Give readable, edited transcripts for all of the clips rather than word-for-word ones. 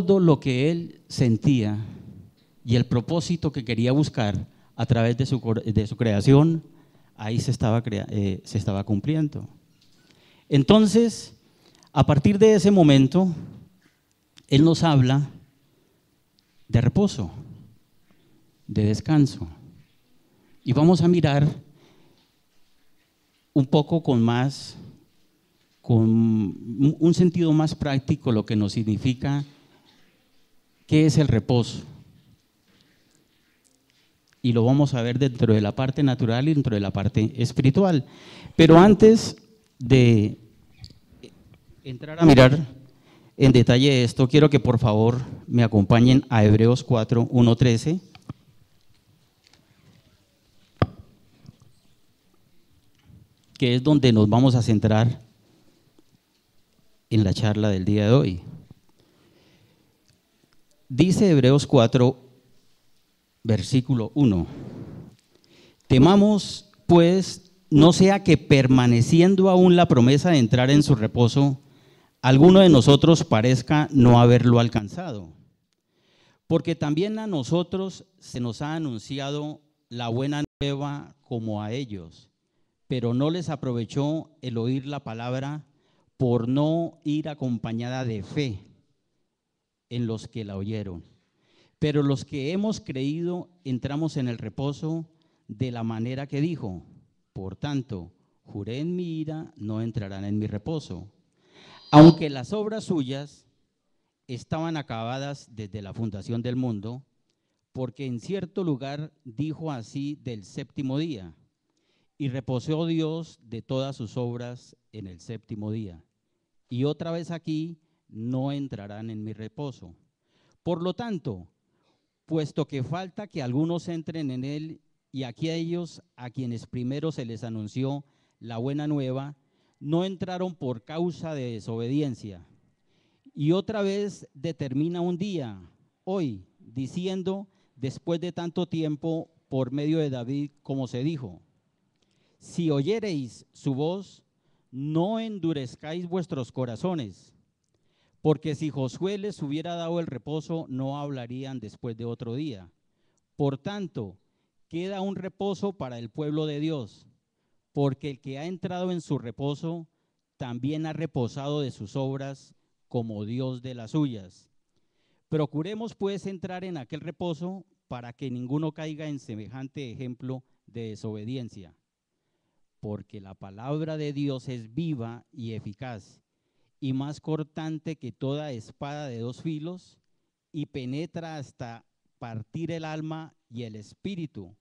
todo lo que él sentía y el propósito que quería buscar a través de su creación, ahí se estaba cumpliendo. Entonces, a partir de ese momento, él nos habla de reposo, de descanso. Y vamos a mirar un poco con un sentido más práctico lo que nos significa qué es el reposo. Y lo vamos a ver dentro de la parte natural y dentro de la parte espiritual. Pero antes de entrar a mirar en detalle esto, quiero que por favor me acompañen a Hebreos 4, 1, 13. Que es donde nos vamos a centrar en la charla del día de hoy. Dice Hebreos 4, versículo 1. Temamos, pues, no sea que permaneciendo aún la promesa de entrar en su reposo, alguno de nosotros parezca no haberlo alcanzado. Porque también a nosotros se nos ha anunciado la buena nueva como a ellos, pero no les aprovechó el oír la palabra por no ir acompañada de fe en los que la oyeron. Pero los que hemos creído entramos en el reposo de la manera que dijo: por tanto, juré en mi ira, no entrarán en mi reposo. Aunque las obras suyas estaban acabadas desde la fundación del mundo, porque en cierto lugar dijo así del séptimo día: y reposó Dios de todas sus obras en el séptimo día. Y otra vez aquí: no entrarán en mi reposo. Por lo tanto, puesto que falta que algunos entren en él, y aquí a ellos a quienes primero se les anunció la buena nueva, no entraron por causa de desobediencia. Y otra vez determina un día, hoy, diciendo, después de tanto tiempo, por medio de David, como se dijo: si oyereis su voz, no endurezcáis vuestros corazones, porque si Josué les hubiera dado el reposo, no hablarían después de otro día. Por tanto, queda un reposo para el pueblo de Dios, porque el que ha entrado en su reposo, también ha reposado de sus obras, como Dios de las suyas. Procuremos pues entrar en aquel reposo, para que ninguno caiga en semejante ejemplo de desobediencia. Porque la palabra de Dios es viva y eficaz, y más cortante que toda espada de dos filos, y penetra hasta partir el alma y el espíritu,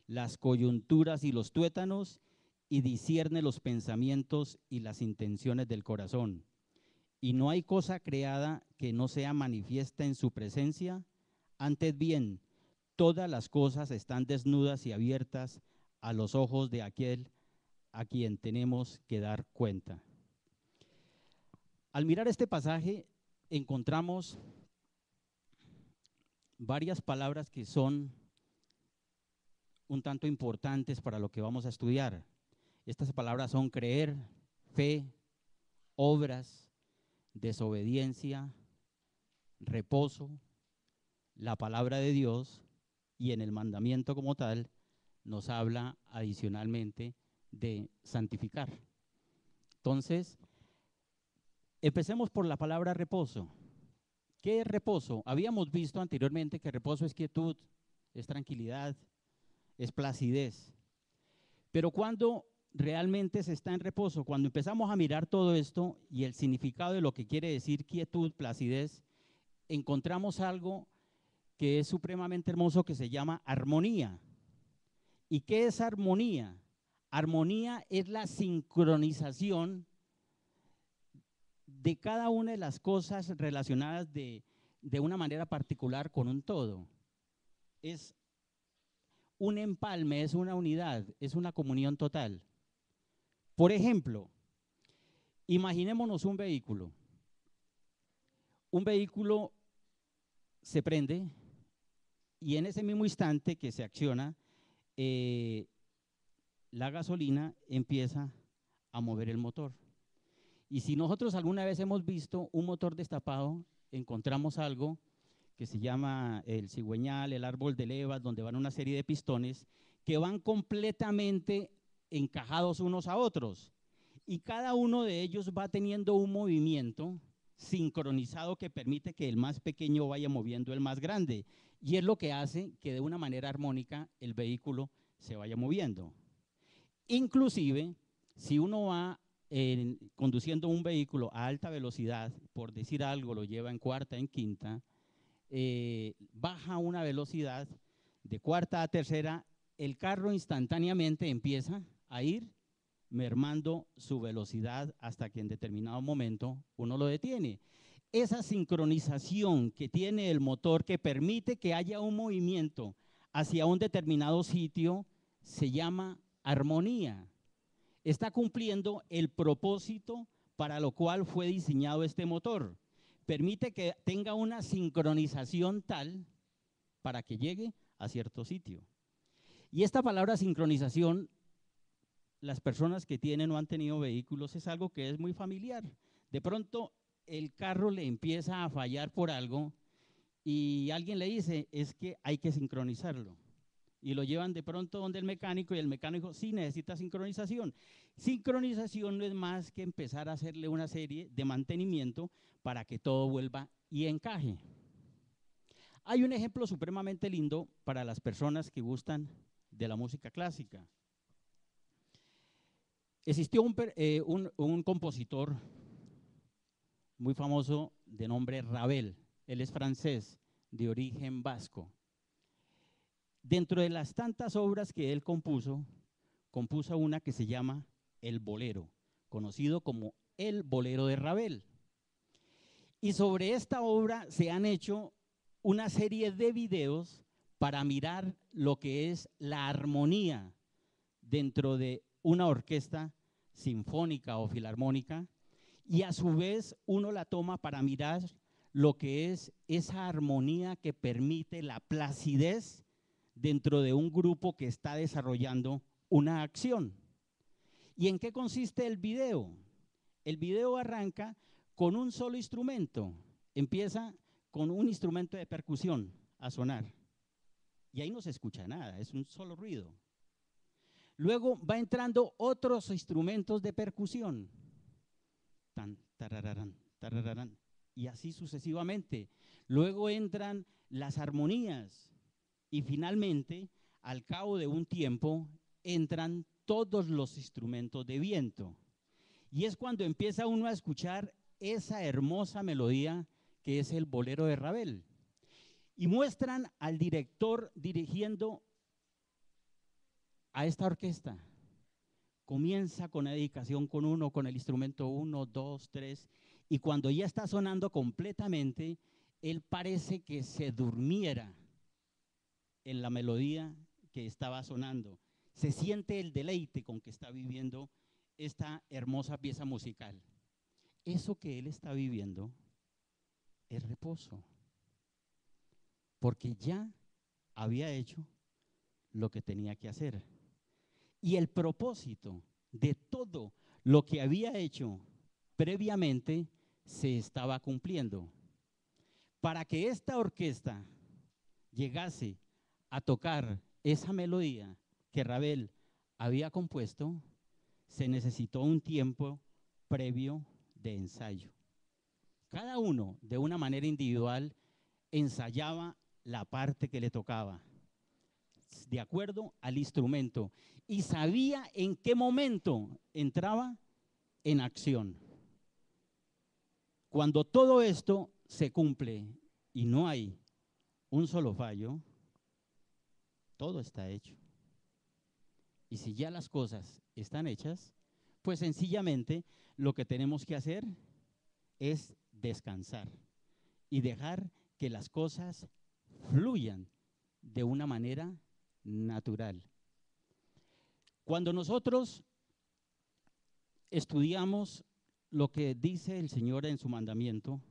las coyunturas y los tuétanos, y discierne los pensamientos y las intenciones del corazón. Y no hay cosa creada que no sea manifiesta en su presencia. Antes bien, todas las cosas están desnudas y abiertas a los ojos de aquel a quien tenemos que dar cuenta. Al mirar este pasaje, encontramos varias palabras que son un tanto importantes para lo que vamos a estudiar. Estas palabras son creer, fe, obras, desobediencia, reposo, la palabra de Dios, y en el mandamiento como tal nos habla adicionalmente de santificar. Entonces, empecemos por la palabra reposo. ¿Qué es reposo? Habíamos visto anteriormente que reposo es quietud, es tranquilidad, es placidez. Pero cuando realmente se está en reposo, cuando empezamos a mirar todo esto y el significado de lo que quiere decir quietud, placidez, encontramos algo que es supremamente hermoso, que se llama armonía. ¿Y qué es armonía? Armonía es la sincronización de cada una de las cosas relacionadas de una manera particular con un todo. Es un empalme, es una unidad, es una comunión total. Por ejemplo, imaginémonos un vehículo. Un vehículo se prende y en ese mismo instante que se acciona, la gasolina empieza a mover el motor. Y si nosotros alguna vez hemos visto un motor destapado, encontramos algo que se llama el cigüeñal, el árbol de levas, donde van una serie de pistones que van completamente encajados unos a otros. Y cada uno de ellos va teniendo un movimiento sincronizado que permite que el más pequeño vaya moviendo el más grande. Y es lo que hace que de una manera armónica el vehículo se vaya moviendo. Inclusive, si uno va conduciendo un vehículo a alta velocidad, por decir algo, lo lleva en cuarta, en quinta, baja una velocidad de cuarta a tercera, el carro instantáneamente empieza a ir mermando su velocidad hasta que en determinado momento uno lo detiene. Esa sincronización que tiene el motor que permite que haya un movimiento hacia un determinado sitio se llama armonía. Está cumpliendo el propósito para lo cual fue diseñado este motor. Permite que tenga una sincronización tal para que llegue a cierto sitio. Y esta palabra sincronización, las personas que tienen o han tenido vehículos, es algo que es muy familiar. De pronto el carro le empieza a fallar por algo y alguien le dice, es que hay que sincronizarlo. Y lo llevan de pronto donde el mecánico y el mecánico sí necesita sincronización. Sincronización no es más que empezar a hacerle una serie de mantenimiento para que todo vuelva y encaje. Hay un ejemplo supremamente lindo para las personas que gustan de la música clásica. Existió un compositor muy famoso de nombre Ravel. Él es francés, de origen vasco. Dentro de las tantas obras que él compuso una que se llama El Bolero, conocido como El Bolero de Ravel. Y sobre esta obra se han hecho una serie de videos para mirar lo que es la armonía dentro de una orquesta sinfónica o filarmónica, y a su vez uno la toma para mirar lo que es esa armonía que permite la placidez dentro de un grupo que está desarrollando una acción. ¿Y en qué consiste el video? El video arranca con un solo instrumento, empieza con un instrumento de percusión a sonar, y ahí no se escucha nada, es un solo ruido. Luego va entrando otros instrumentos de percusión, tan, tarararán, tarararán, y así sucesivamente. Luego entran las armonías y finalmente, al cabo de un tiempo, entran todos los instrumentos de viento. Y es cuando empieza uno a escuchar esa hermosa melodía que es el Bolero de Ravel. Y muestran al director dirigiendo a esta orquesta. Comienza con la dedicación con el instrumento 1, 2, 3, y cuando ya está sonando completamente, él parece que se durmiera en la melodía que estaba sonando. Se siente el deleite con que está viviendo esta hermosa pieza musical. Eso que él está viviendo es reposo, porque ya había hecho lo que tenía que hacer. Y el propósito de todo lo que había hecho previamente se estaba cumpliendo. Para que esta orquesta llegase a tocar esa melodía que Ravel había compuesto, se necesitó un tiempo previo de ensayo. Cada uno, de una manera individual, ensayaba la parte que le tocaba, de acuerdo al instrumento, y sabía en qué momento entraba en acción. Cuando todo esto se cumple y no hay un solo fallo, todo está hecho. Y si ya las cosas están hechas, pues sencillamente lo que tenemos que hacer es descansar y dejar que las cosas fluyan de una manera natural. Cuando nosotros estudiamos lo que dice el Señor en su mandamiento,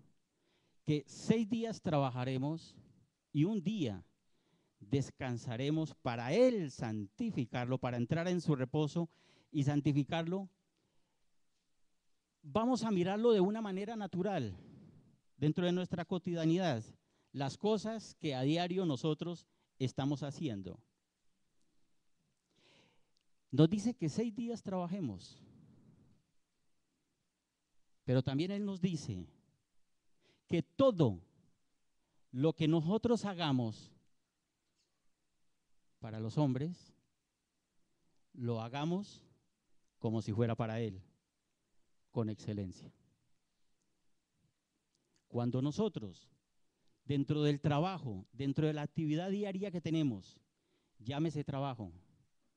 que 6 días trabajaremos y un día descansaremos para Él santificarlo, para entrar en su reposo y santificarlo, vamos a mirarlo de una manera natural, dentro de nuestra cotidianidad, las cosas que a diario nosotros estamos haciendo. Nos dice que 6 días trabajemos, pero también Él nos dice que todo lo que nosotros hagamos para los hombres, lo hagamos como si fuera para Él, con excelencia. Cuando nosotros, dentro del trabajo, dentro de la actividad diaria que tenemos, llámese trabajo,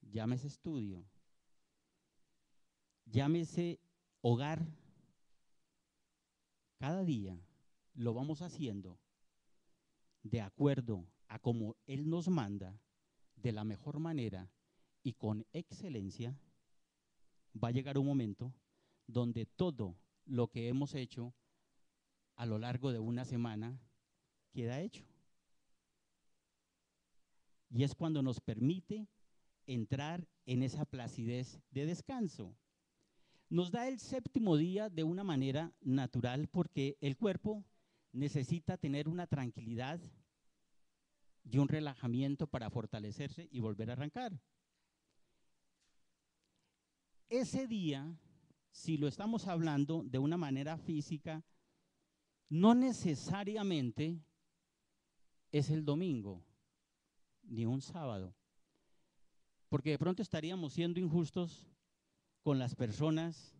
llámese estudio, llámese hogar, cada día lo vamos haciendo de acuerdo a como Él nos manda, de la mejor manera y con excelencia, va a llegar un momento donde todo lo que hemos hecho a lo largo de una semana queda hecho. Y es cuando nos permite entrar en esa placidez de descanso. Nos da el séptimo día de una manera natural porque el cuerpo necesita tener una tranquilidad y un relajamiento para fortalecerse y volver a arrancar. Ese día, si lo estamos hablando de una manera física, no necesariamente es el domingo ni un sábado, porque de pronto estaríamos siendo injustos con las personas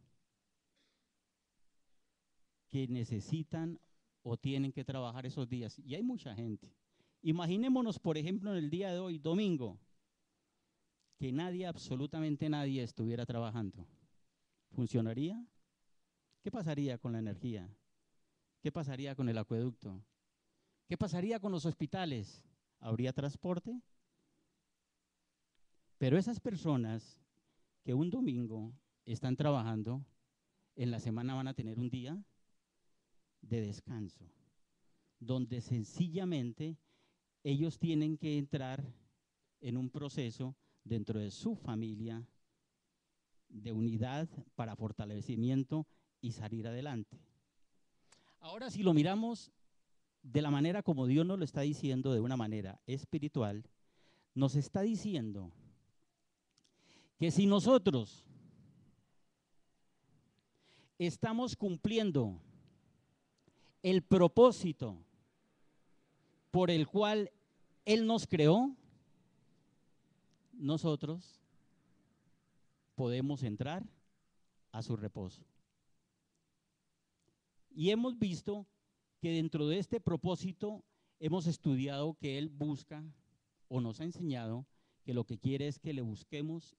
que necesitan o tienen que trabajar esos días, y hay mucha gente. Imaginémonos, por ejemplo, en el día de hoy, domingo, que nadie, absolutamente nadie, estuviera trabajando. ¿Funcionaría? ¿Qué pasaría con la energía? ¿Qué pasaría con el acueducto? ¿Qué pasaría con los hospitales? ¿Habría transporte? Pero esas personas que un domingo están trabajando, en la semana van a tener un día de descanso, donde sencillamente ellos tienen que entrar en un proceso dentro de su familia de unidad para fortalecimiento y salir adelante. Ahora, si lo miramos de la manera como Dios nos lo está diciendo, de una manera espiritual, nos está diciendo que si nosotros estamos cumpliendo el propósito por el cual Él nos creó, nosotros podemos entrar a su reposo. Y hemos visto que dentro de este propósito hemos estudiado que Él busca o nos ha enseñado que lo que quiere es que le busquemos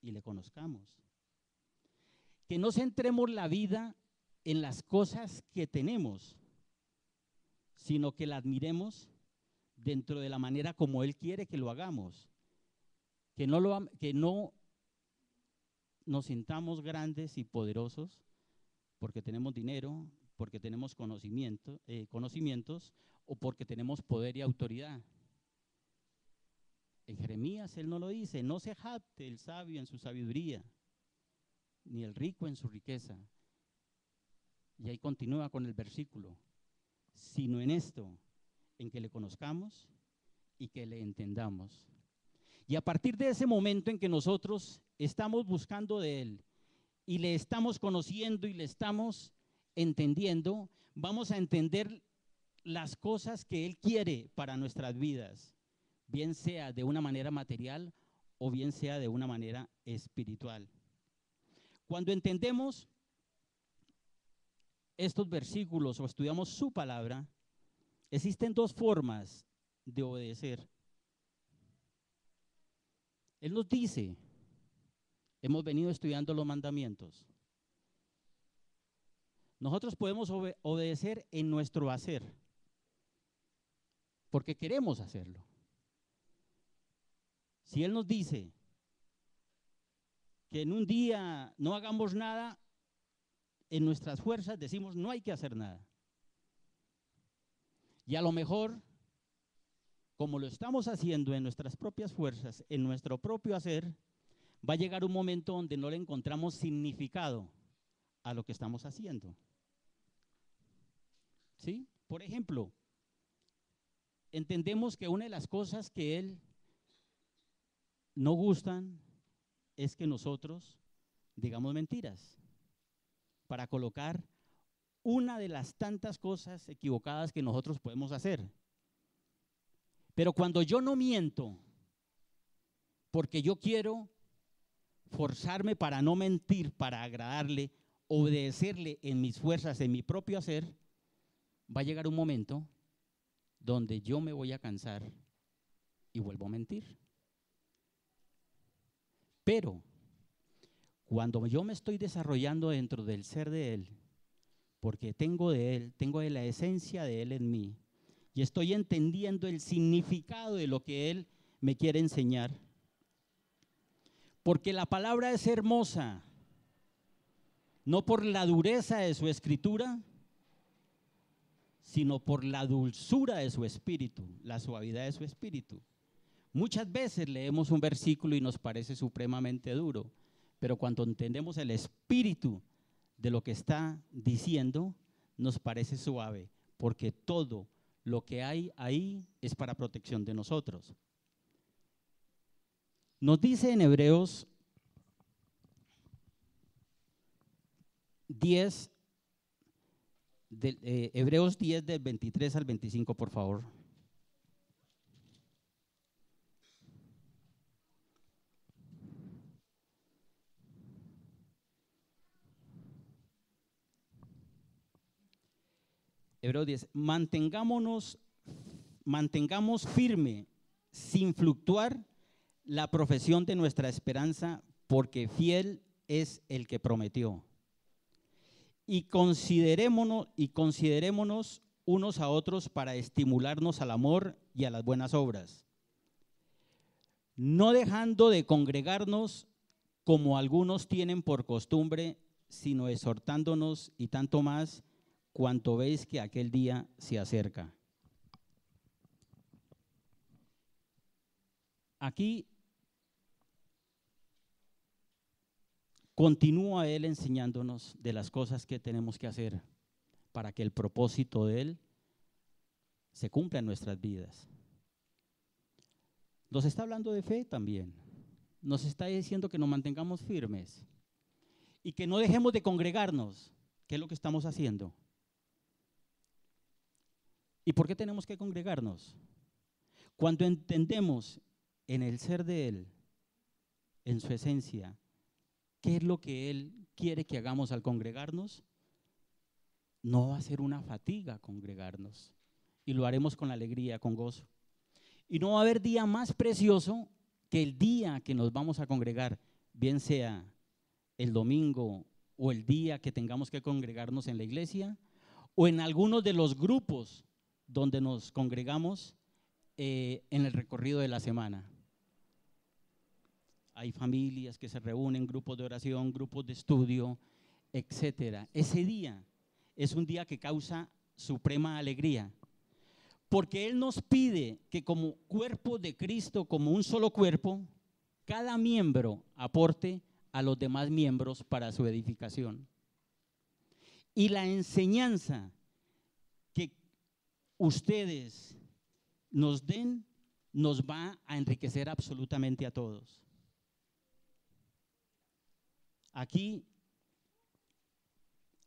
y le conozcamos. Que no centremos la vida en las cosas que tenemos, sino que la admiremos dentro de la manera como Él quiere que lo hagamos. Que no nos sintamos grandes y poderosos porque tenemos dinero, porque tenemos conocimientos o porque tenemos poder y autoridad. En Jeremías Él no lo dice, no se jacte el sabio en su sabiduría, ni el rico en su riqueza. Y ahí continúa con el versículo, sino en esto, en que le conozcamos y que le entendamos. Y a partir de ese momento en que nosotros estamos buscando de Él y le estamos conociendo y le estamos entendiendo, vamos a entender las cosas que Él quiere para nuestras vidas, bien sea de una manera material o bien sea de una manera espiritual. Cuando entendemos estos versículos o estudiamos su palabra, existen dos formas de obedecer. Él nos dice, hemos venido estudiando los mandamientos. Nosotros podemos obedecer en nuestro hacer, porque queremos hacerlo. Si Él nos dice que en un día no hagamos nada, en nuestras fuerzas decimos no hay que hacer nada. Y a lo mejor, como lo estamos haciendo en nuestras propias fuerzas, en nuestro propio hacer, va a llegar un momento donde no le encontramos significado a lo que estamos haciendo. ¿sí? Por ejemplo, entendemos que una de las cosas que Él no gustan es que nosotros digamos mentiras para colocar una de las tantas cosas equivocadas que nosotros podemos hacer. Pero cuando yo no miento, porque yo quiero forzarme para no mentir, para agradarle, obedecerle en mis fuerzas, en mi propio hacer, va a llegar un momento donde yo me voy a cansar y vuelvo a mentir. Pero cuando yo me estoy desarrollando dentro del ser de Él, porque tengo de Él, tengo de la esencia de Él en mí, y estoy entendiendo el significado de lo que Él me quiere enseñar, porque la palabra es hermosa, no por la dureza de su escritura, sino por la dulzura de su espíritu, la suavidad de su espíritu. Muchas veces leemos un versículo y nos parece supremamente duro, pero cuando entendemos el espíritu de lo que está diciendo, nos parece suave, porque todo lo que hay ahí es para protección de nosotros. Nos dice en Hebreos 10, Hebreos 10 del 23 al 25, por favor. Hebreos 10, mantengamos firme, sin fluctuar, la profesión de nuestra esperanza, porque fiel es el que prometió. Y considerémonos unos a otros para estimularnos al amor y a las buenas obras, no dejando de congregarnos como algunos tienen por costumbre, sino exhortándonos, y tanto más cuanto veis que aquel día se acerca. Aquí continúa Él enseñándonos de las cosas que tenemos que hacer para que el propósito de Él se cumpla en nuestras vidas. Nos está hablando de fe también. Nos está diciendo que nos mantengamos firmes y que no dejemos de congregarnos, que es lo que estamos haciendo. ¿Y por qué tenemos que congregarnos? Cuando entendemos en el ser de Él, en su esencia, ¿qué es lo que Él quiere que hagamos al congregarnos? No va a ser una fatiga congregarnos, y lo haremos con alegría, con gozo. Y no va a haber día más precioso que el día que nos vamos a congregar, bien sea el domingo o el día que tengamos que congregarnos en la iglesia o en algunos de los grupos donde nos congregamos en el recorrido de la semana. Hay familias que se reúnen, grupos de oración, grupos de estudio, etcétera. Ese día es un día que causa suprema alegría, porque Él nos pide que como cuerpo de Cristo, como un solo cuerpo, cada miembro aporte a los demás miembros para su edificación. Y la enseñanza que ustedes nos den nos va a enriquecer absolutamente a todos. Aquí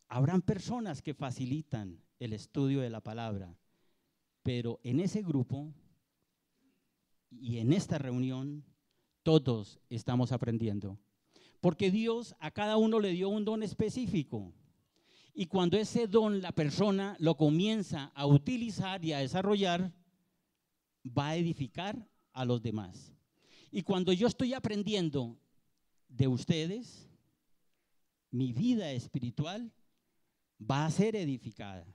habrán personas que facilitan el estudio de la palabra, pero en ese grupo y en esta reunión todos estamos aprendiendo, porque Dios a cada uno le dio un don específico, y cuando ese don la persona lo comienza a utilizar y a desarrollar, va a edificar a los demás. Y cuando yo estoy aprendiendo de ustedes, mi vida espiritual va a ser edificada.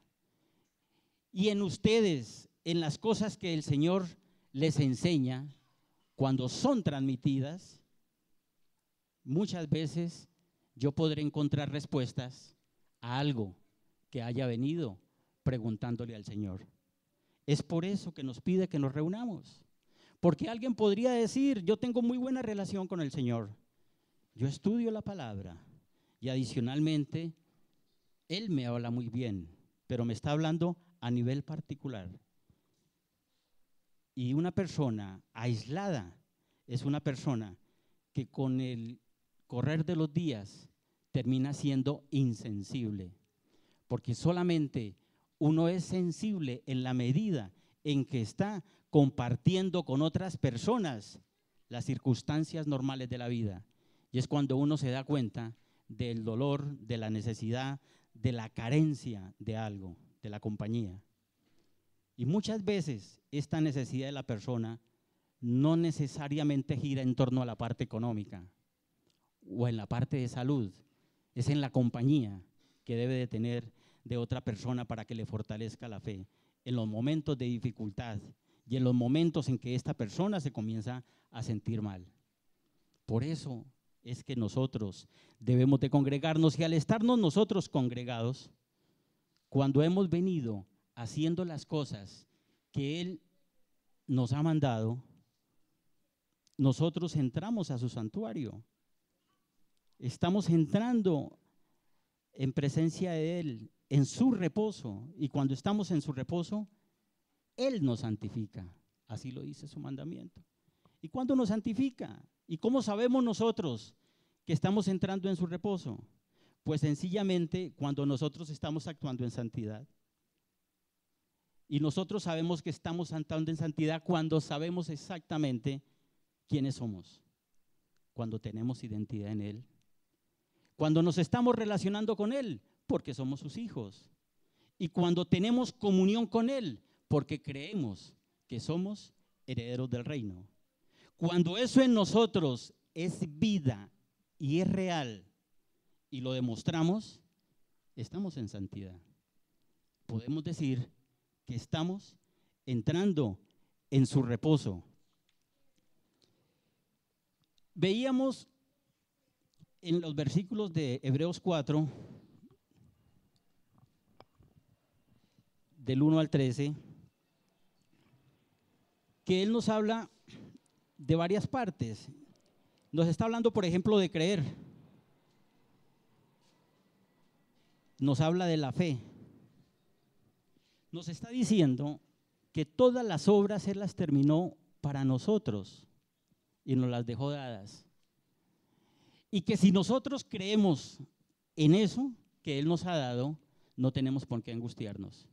Y en ustedes, en las cosas que el Señor les enseña, cuando son transmitidas, muchas veces yo podré encontrar respuestas a algo que haya venido preguntándole al Señor. Es por eso que nos pide que nos reunamos. Porque alguien podría decir, yo tengo muy buena relación con el Señor, yo estudio la palabra y adicionalmente Él me habla muy bien, pero me está hablando a nivel particular. Y una persona aislada es una persona que con el correr de los días termina siendo insensible, porque solamente uno es sensible en la medida en que está compartiendo con otras personas las circunstancias normales de la vida. Y es cuando uno se da cuenta del dolor, de la necesidad, de la carencia de algo, de la compañía. Y muchas veces esta necesidad de la persona no necesariamente gira en torno a la parte económica o en la parte de salud, es en la compañía que debe de tener de otra persona para que le fortalezca la fe en los momentos de dificultad y en los momentos en que esta persona se comienza a sentir mal. Por eso es que nosotros debemos de congregarnos, y al estarnos nosotros congregados, cuando hemos venido haciendo las cosas que Él nos ha mandado, nosotros entramos a su santuario. Estamos entrando en presencia de Él, en su reposo, y cuando estamos en su reposo, Él nos santifica. Así lo dice su mandamiento. ¿Y cuándo nos santifica? ¿Y cómo sabemos nosotros que estamos entrando en su reposo? Pues sencillamente cuando nosotros estamos actuando en santidad. Y nosotros sabemos que estamos actuando en santidad cuando sabemos exactamente quiénes somos, cuando tenemos identidad en Él, cuando nos estamos relacionando con Él, porque somos sus hijos, y cuando tenemos comunión con Él, porque creemos que somos herederos del reino. Cuando eso en nosotros es vida y es real y lo demostramos, estamos en santidad. Podemos decir que estamos entrando en su reposo. Veíamos en los versículos de Hebreos 4, del 1 al 13, que Él nos habla de varias partes. Nos está hablando, por ejemplo, de creer. Nos habla de la fe. Nos está diciendo que todas las obras Él las terminó para nosotros y nos las dejó dadas. Y que si nosotros creemos en eso que Él nos ha dado, no tenemos por qué angustiarnos.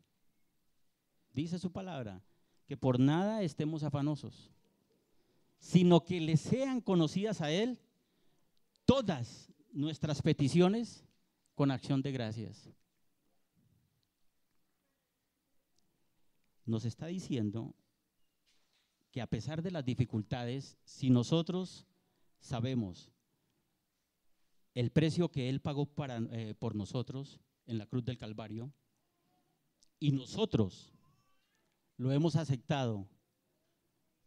Dice su palabra, que por nada estemos afanosos, sino que le sean conocidas a Él todas nuestras peticiones con acción de gracias. Nos está diciendo que a pesar de las dificultades, si nosotros sabemos el precio que Él pagó por nosotros en la cruz del Calvario, y nosotros lo hemos aceptado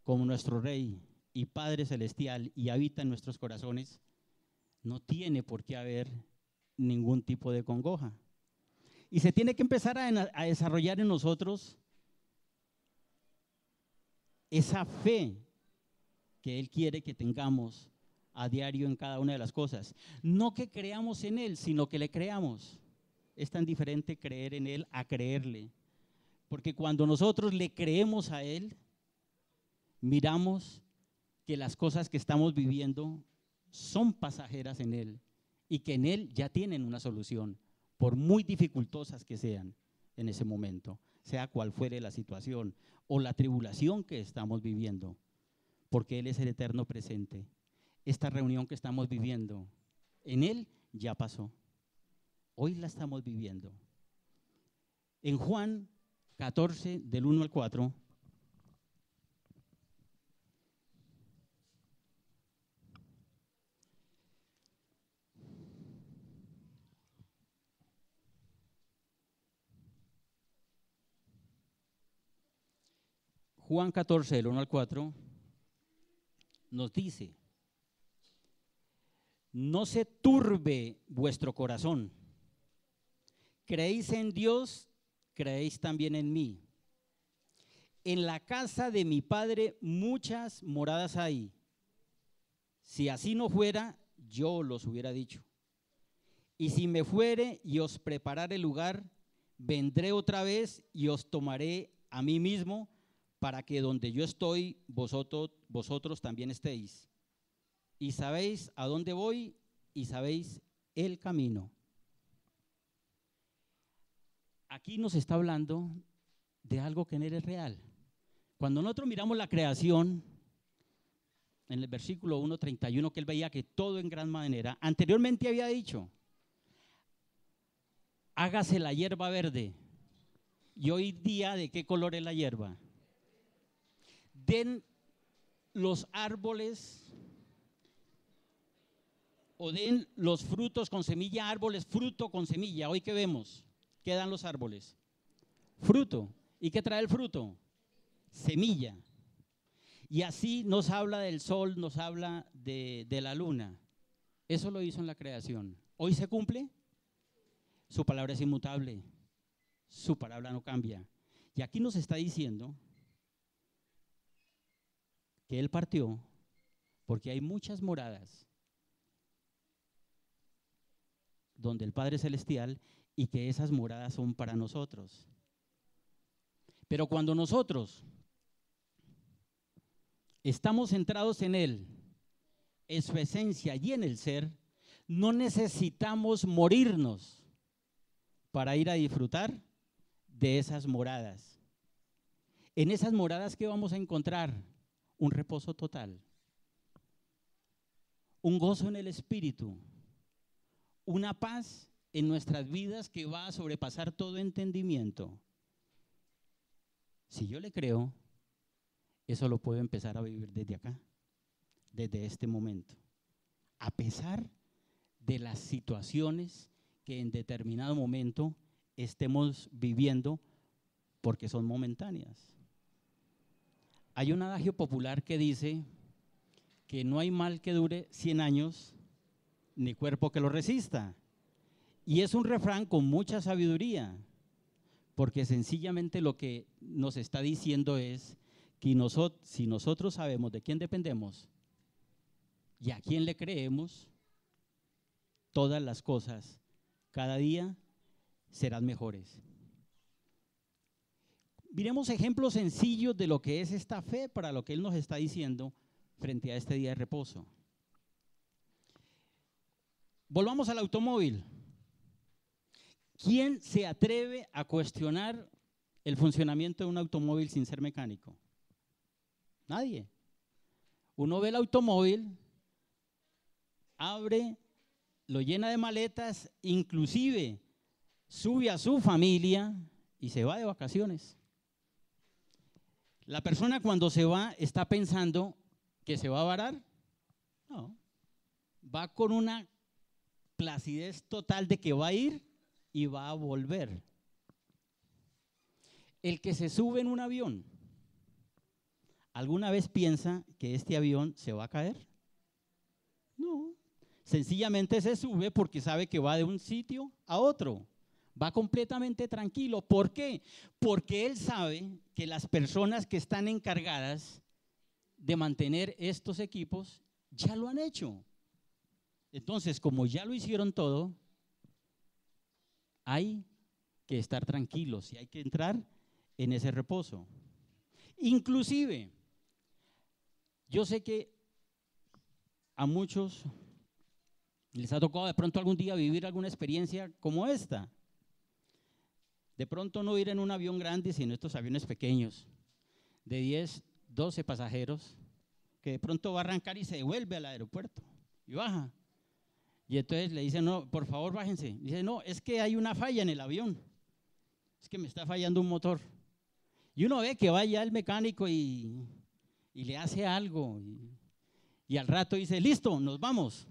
como nuestro Rey y Padre Celestial y habita en nuestros corazones, no tiene por qué haber ningún tipo de congoja. Y se tiene que empezar a desarrollar en nosotros esa fe que Él quiere que tengamos a diario en cada una de las cosas. No que creamos en Él, sino que le creamos. Es tan diferente creer en Él a creerle. Porque cuando nosotros le creemos a Él, miramos que las cosas que estamos viviendo son pasajeras en Él y que en Él ya tienen una solución, por muy dificultosas que sean en ese momento, sea cual fuere la situación o la tribulación que estamos viviendo, porque Él es el eterno presente. Esta reunión que estamos viviendo, en Él ya pasó. Hoy la estamos viviendo. En Juan 14, del 1 al 4, Juan 14, del 1 al 4, nos dice: no se turbe vuestro corazón. Creéis en Dios, creéis también en mí. En la casa de mi Padre muchas moradas hay. Si así no fuera, yo los hubiera dicho. Y si me fuere y os preparare lugar, vendré otra vez y os tomaré a mí mismo, para que donde yo estoy, vosotros también estéis. Y sabéis a dónde voy y sabéis el camino. Aquí nos está hablando de algo que no es real. Cuando nosotros miramos la creación, en el versículo 1:31, que él veía que todo en gran manera, anteriormente había dicho, hágase la hierba verde. Y hoy día, ¿de qué color es la hierba? Den los árboles o den los frutos con semilla, árboles, fruto con semilla. Hoy que vemos, ¿qué dan los árboles? Fruto. ¿Y qué trae el fruto? Semilla. Y así nos habla del sol, nos habla de la luna. Eso lo hizo en la creación. ¿Hoy se cumple? Su palabra es inmutable. Su palabra no cambia. Y aquí nos está diciendo que Él partió porque hay muchas moradas donde el Padre Celestial, y que esas moradas son para nosotros. Pero cuando nosotros estamos centrados en Él, en su esencia y en el ser, no necesitamos morirnos para ir a disfrutar de esas moradas. En esas moradas, ¿qué vamos a encontrar? Un reposo total, un gozo en el espíritu, una paz en nuestras vidas que va a sobrepasar todo entendimiento. Si yo le creo, eso lo puedo empezar a vivir desde acá, desde este momento, a pesar de las situaciones que en determinado momento estemos viviendo, porque son momentáneas. Hay un adagio popular que dice que no hay mal que dure 100 años, ni cuerpo que lo resista. Y es un refrán con mucha sabiduría, porque sencillamente lo que nos está diciendo es que si nosotros sabemos de quién dependemos y a quién le creemos, todas las cosas cada día serán mejores. Miremos ejemplos sencillos de lo que es esta fe para lo que Él nos está diciendo frente a este día de reposo. Volvamos al automóvil. ¿Quién se atreve a cuestionar el funcionamiento de un automóvil sin ser mecánico? Nadie. Uno ve el automóvil, abre, lo llena de maletas, inclusive sube a su familia y se va de vacaciones. La persona cuando se va está pensando que se va a varar. No, va con una placidez total de que va a ir y va a volver. El que se sube en un avión, ¿alguna vez piensa que este avión se va a caer? No, sencillamente se sube porque sabe que va de un sitio a otro. Va completamente tranquilo. ¿Por qué? Porque él sabe que las personas que están encargadas de mantener estos equipos ya lo han hecho. Entonces, como ya lo hicieron todo, hay que estar tranquilos y hay que entrar en ese reposo. Inclusive, yo sé que a muchos les ha tocado de pronto algún día vivir alguna experiencia como esta. De pronto no ir en un avión grande, sino estos aviones pequeños, de 10, 12 pasajeros, que de pronto va a arrancar y se devuelve al aeropuerto y baja. Y entonces le dicen, no, por favor bájense. Dice, no, es que hay una falla en el avión, es que me está fallando un motor. Y uno ve que va ya el mecánico y le hace algo y al rato dice, listo, nos vamos.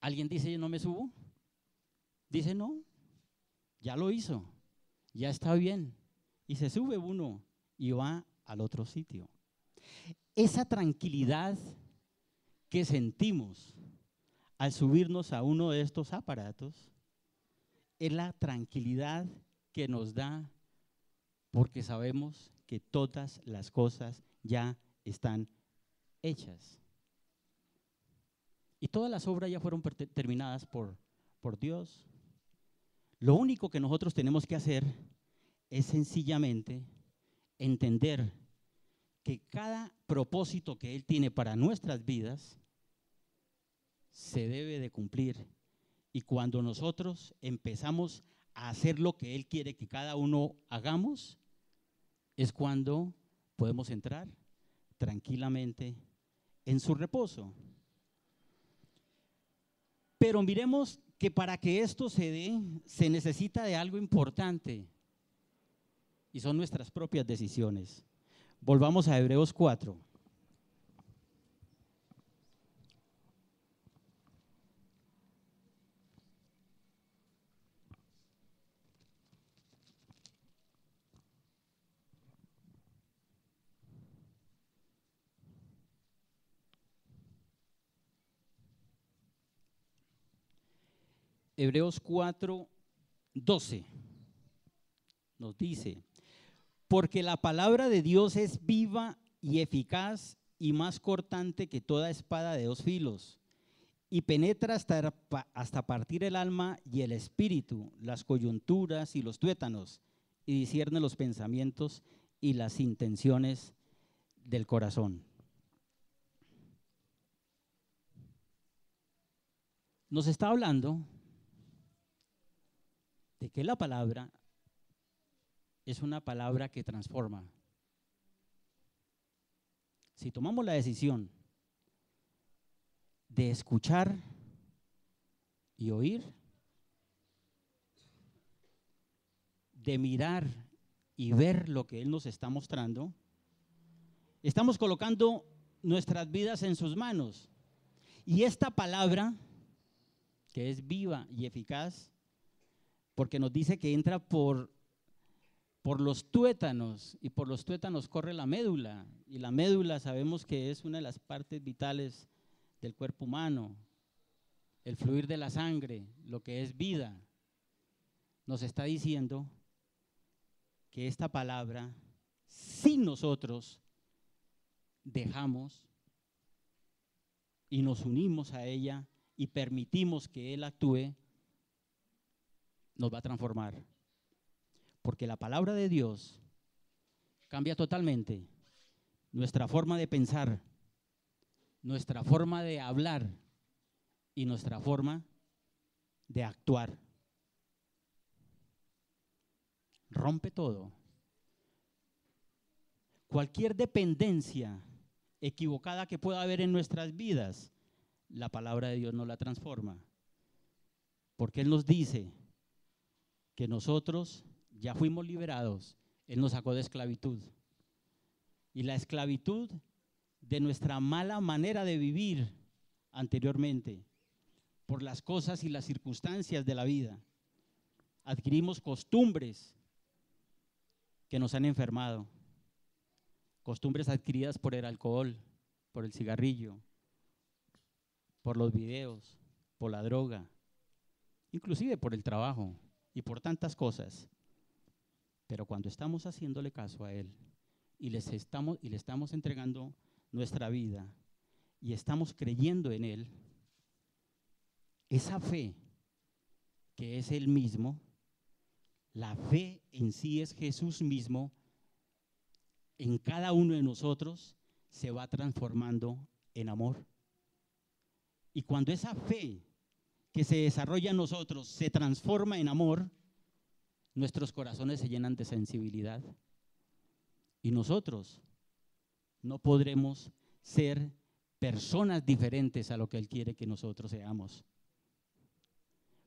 ¿Alguien dice, yo no me subo? Dice, no, ya lo hizo, ya está bien. Y se sube uno y va al otro sitio. Esa tranquilidad que sentimos al subirnos a uno de estos aparatos es la tranquilidad que nos da porque sabemos que todas las cosas ya están hechas. Y todas las obras ya fueron terminadas por Dios. Lo único que nosotros tenemos que hacer es sencillamente entender que cada propósito que Él tiene para nuestras vidas se debe de cumplir. Y cuando nosotros empezamos a hacer lo que Él quiere que cada uno hagamos, es cuando podemos entrar tranquilamente en su reposo. Pero miremos que para que esto se dé, se necesita de algo importante, y son nuestras propias decisiones. Volvamos a Hebreos 4. Hebreos 4, 12 nos dice: porque la palabra de Dios es viva y eficaz y más cortante que toda espada de dos filos, y penetra hasta partir el alma y el espíritu, las coyunturas y los tuétanos, y discierne los pensamientos y las intenciones del corazón. Nos está hablando de que la palabra es una palabra que transforma. Si tomamos la decisión de escuchar y oír, de mirar y ver lo que Él nos está mostrando, estamos colocando nuestras vidas en sus manos. Y esta palabra, que es viva y eficaz, porque nos dice que entra por los tuétanos, y por los tuétanos corre la médula, y la médula sabemos que es una de las partes vitales del cuerpo humano, el fluir de la sangre, lo que es vida. Nos está diciendo que esta palabra, si nosotros dejamos y nos unimos a ella y permitimos que Él actúe, nos va a transformar. Porque la palabra de Dios cambia totalmente nuestra forma de pensar, nuestra forma de hablar y nuestra forma de actuar. Rompe todo. Cualquier dependencia equivocada que pueda haber en nuestras vidas, la palabra de Dios no la transforma. Porque Él nos dice que nosotros ya fuimos liberados. Él nos sacó de esclavitud. Y la esclavitud de nuestra mala manera de vivir anteriormente, por las cosas y las circunstancias de la vida, adquirimos costumbres que nos han enfermado. Costumbres adquiridas por el alcohol, por el cigarrillo, por los videos, por la droga, inclusive por el trabajo y por tantas cosas. Pero cuando estamos haciéndole caso a Él y le estamos entregando nuestra vida y estamos creyendo en Él, esa fe que es Él mismo, la fe en sí es Jesús mismo, en cada uno de nosotros se va transformando en amor. Y cuando esa fe que se desarrolla en nosotros se transforma en amor, nuestros corazones se llenan de sensibilidad. Y nosotros no podremos ser personas diferentes a lo que Él quiere que nosotros seamos.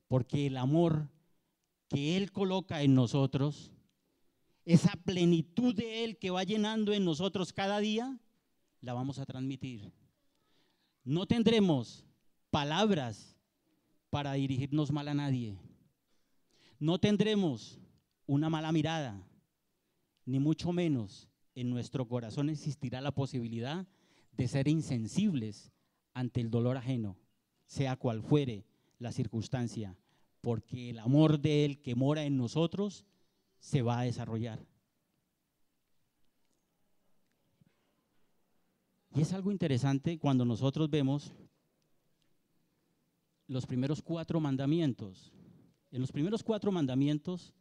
Porque el amor que Él coloca en nosotros, esa plenitud de Él que va llenando en nosotros cada día, la vamos a transmitir. No tendremos palabras para dirigirnos mal a nadie. No tendremos una mala mirada, ni mucho menos en nuestro corazón existirá la posibilidad de ser insensibles ante el dolor ajeno, sea cual fuere la circunstancia, porque el amor de Él que mora en nosotros se va a desarrollar. Y es algo interesante cuando nosotros vemos los primeros 4 mandamientos. En los primeros 4 mandamientos,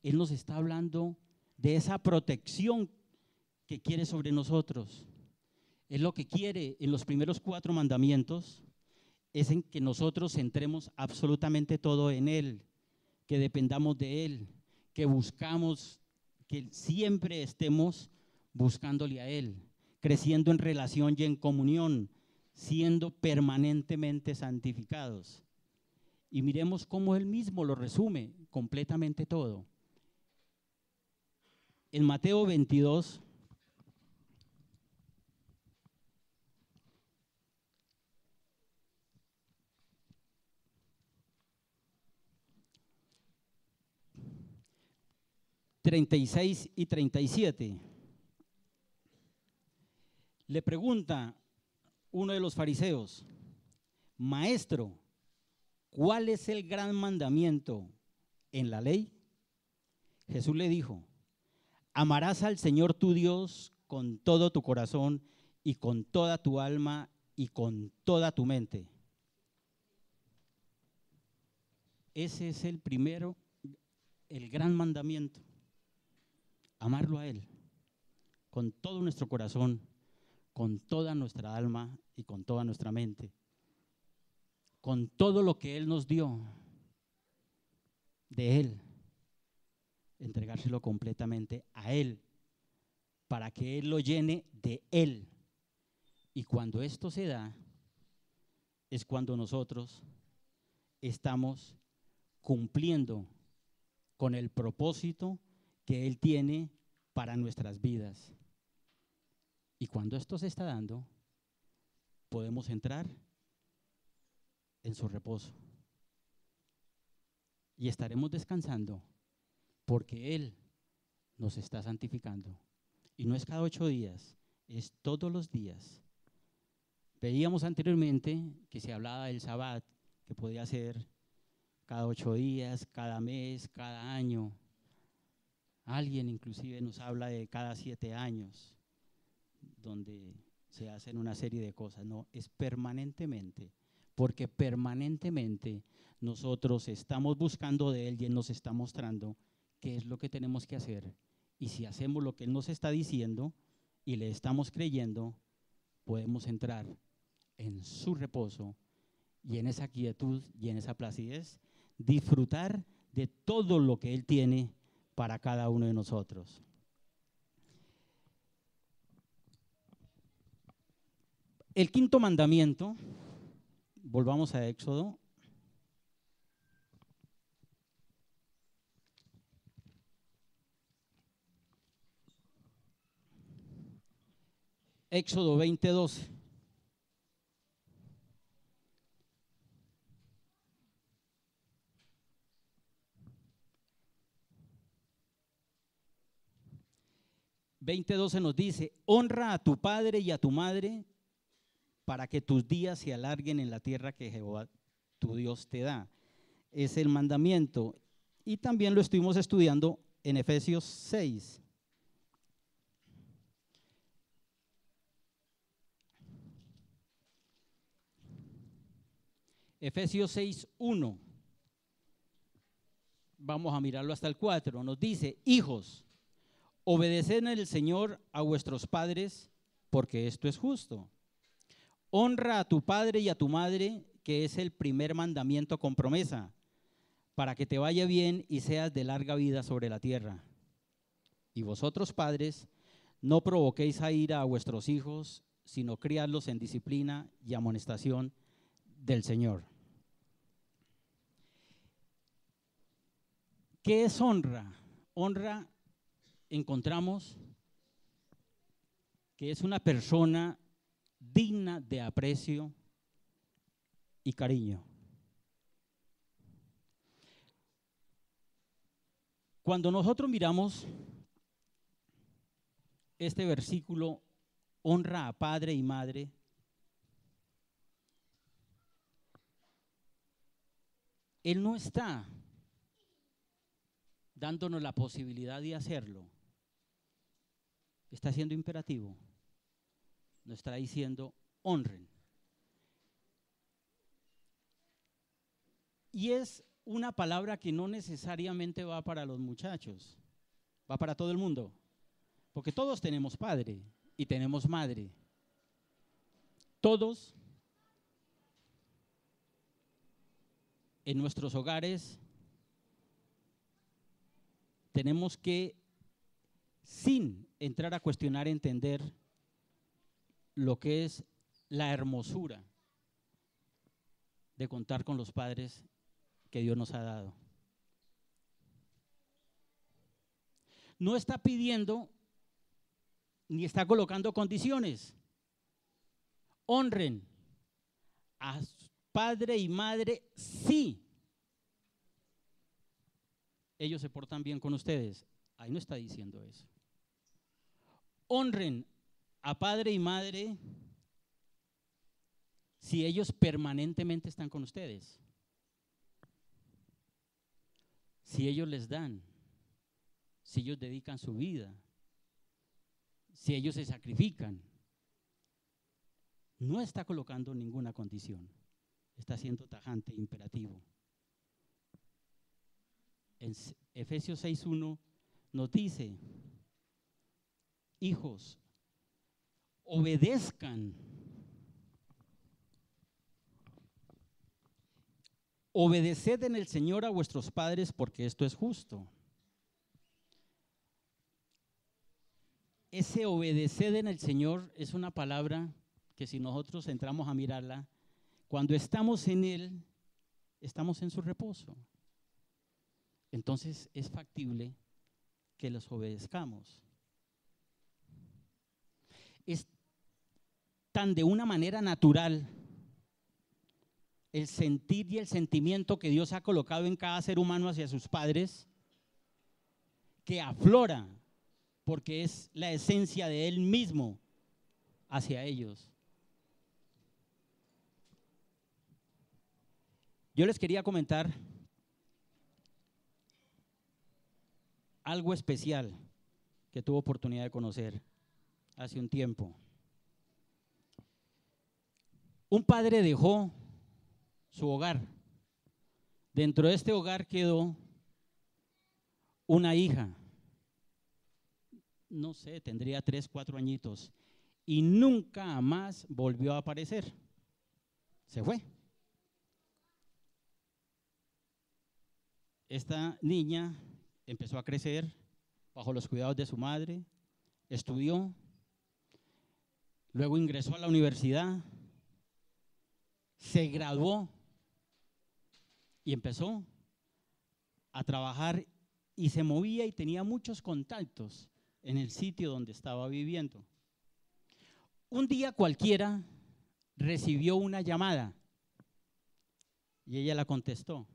Él nos está hablando de esa protección que quiere sobre nosotros. Él lo que quiere en los primeros 4 mandamientos es en que nosotros centremos absolutamente todo en Él, que dependamos de Él, que buscamos, que siempre estemos buscándole a Él, creciendo en relación y en comunión, siendo permanentemente santificados. Y miremos cómo Él mismo lo resume completamente todo. En Mateo 22, (36 y 37), le pregunta uno de los fariseos: Maestro, ¿cuál es el gran mandamiento en la ley? Jesús le dijo: amarás al Señor tu Dios con todo tu corazón y con toda tu alma y con toda tu mente. Ese es el primero, el gran mandamiento. Amarlo a Él con todo nuestro corazón, con toda nuestra alma y con toda nuestra mente, con todo lo que Él nos dio de Él, entregárselo completamente a Él, para que Él lo llene de Él. Y cuando esto se da, es cuando nosotros estamos cumpliendo con el propósito que Él tiene para nuestras vidas. Y cuando esto se está dando, podemos entrar en su reposo y estaremos descansando porque Él nos está santificando. Y no es cada 8 días, es todos los días. Veíamos anteriormente que se hablaba del Sabbat, que podía ser cada 8 días, cada mes, cada año. Alguien inclusive nos habla de cada 7 años, donde se hacen una serie de cosas. No, es permanentemente, porque permanentemente nosotros estamos buscando de Él y Él nos está mostrando qué es lo que tenemos que hacer. Y si hacemos lo que Él nos está diciendo y le estamos creyendo, podemos entrar en su reposo y en esa quietud y en esa placidez, disfrutar de todo lo que Él tiene para cada uno de nosotros. El 5.º mandamiento, volvamos a Éxodo. Éxodo 20:12. Nos dice: honra a tu padre y a tu madre para que tus días se alarguen en la tierra que Jehová tu Dios te da. Es el mandamiento. Y también lo estuvimos estudiando en Efesios 6. Efesios 6:1. Vamos a mirarlo hasta el 4. Nos dice: hijos, obedeced en el Señor a vuestros padres, porque esto es justo. Honra a tu padre y a tu madre, que es el primer mandamiento con promesa, para que te vaya bien y seas de larga vida sobre la tierra. Y vosotros, padres, no provoquéis a ira a vuestros hijos, sino criadlos en disciplina y amonestación del Señor. ¿Qué es honra? Honra, encontramos que es una persona digna de aprecio y cariño. Cuando nosotros miramos este versículo, honra a padre y madre, Él no está dándonos la posibilidad de hacerlo. Está siendo imperativo. Nos está diciendo: honren. Y es una palabra que no necesariamente va para los muchachos, va para todo el mundo, porque todos tenemos padre y tenemos madre. Todos en nuestros hogares tenemos que, sin entrar a cuestionar, entender lo que es la hermosura de contar con los padres que Dios nos ha dado. No está pidiendo ni está colocando condiciones. Honren a padre y madre si ellos se portan bien con ustedes. Ahí no está diciendo eso. Honren a padre y madre si ellos permanentemente están con ustedes. Si ellos les dan, si ellos dedican su vida, si ellos se sacrifican. No está colocando ninguna condición, está siendo tajante, imperativo. En Efesios 6:1 nos dice: hijos, obedezcan. Obedeced en el Señor a vuestros padres, porque esto es justo. Ese obedeced en el Señor es una palabra que, si nosotros entramos a mirarla, cuando estamos en Él, estamos en su reposo. Entonces es factible que los obedezcamos. Es tan de una manera natural el sentir y el sentimiento que Dios ha colocado en cada ser humano hacia sus padres, que aflora, porque es la esencia de Él mismo hacia ellos. Yo les quería comentar algo especial que tuve oportunidad de conocer hace un tiempo. Un padre dejó su hogar. Dentro de este hogar quedó una hija, no sé, tendría 3, 4 añitos, y nunca más volvió a aparecer. Se fue. Esta niña empezó a crecer bajo los cuidados de su madre, estudió, luego ingresó a la universidad, se graduó y empezó a trabajar y se movía y tenía muchos contactos en el sitio donde estaba viviendo. Un día cualquiera recibió una llamada y ella la contestó.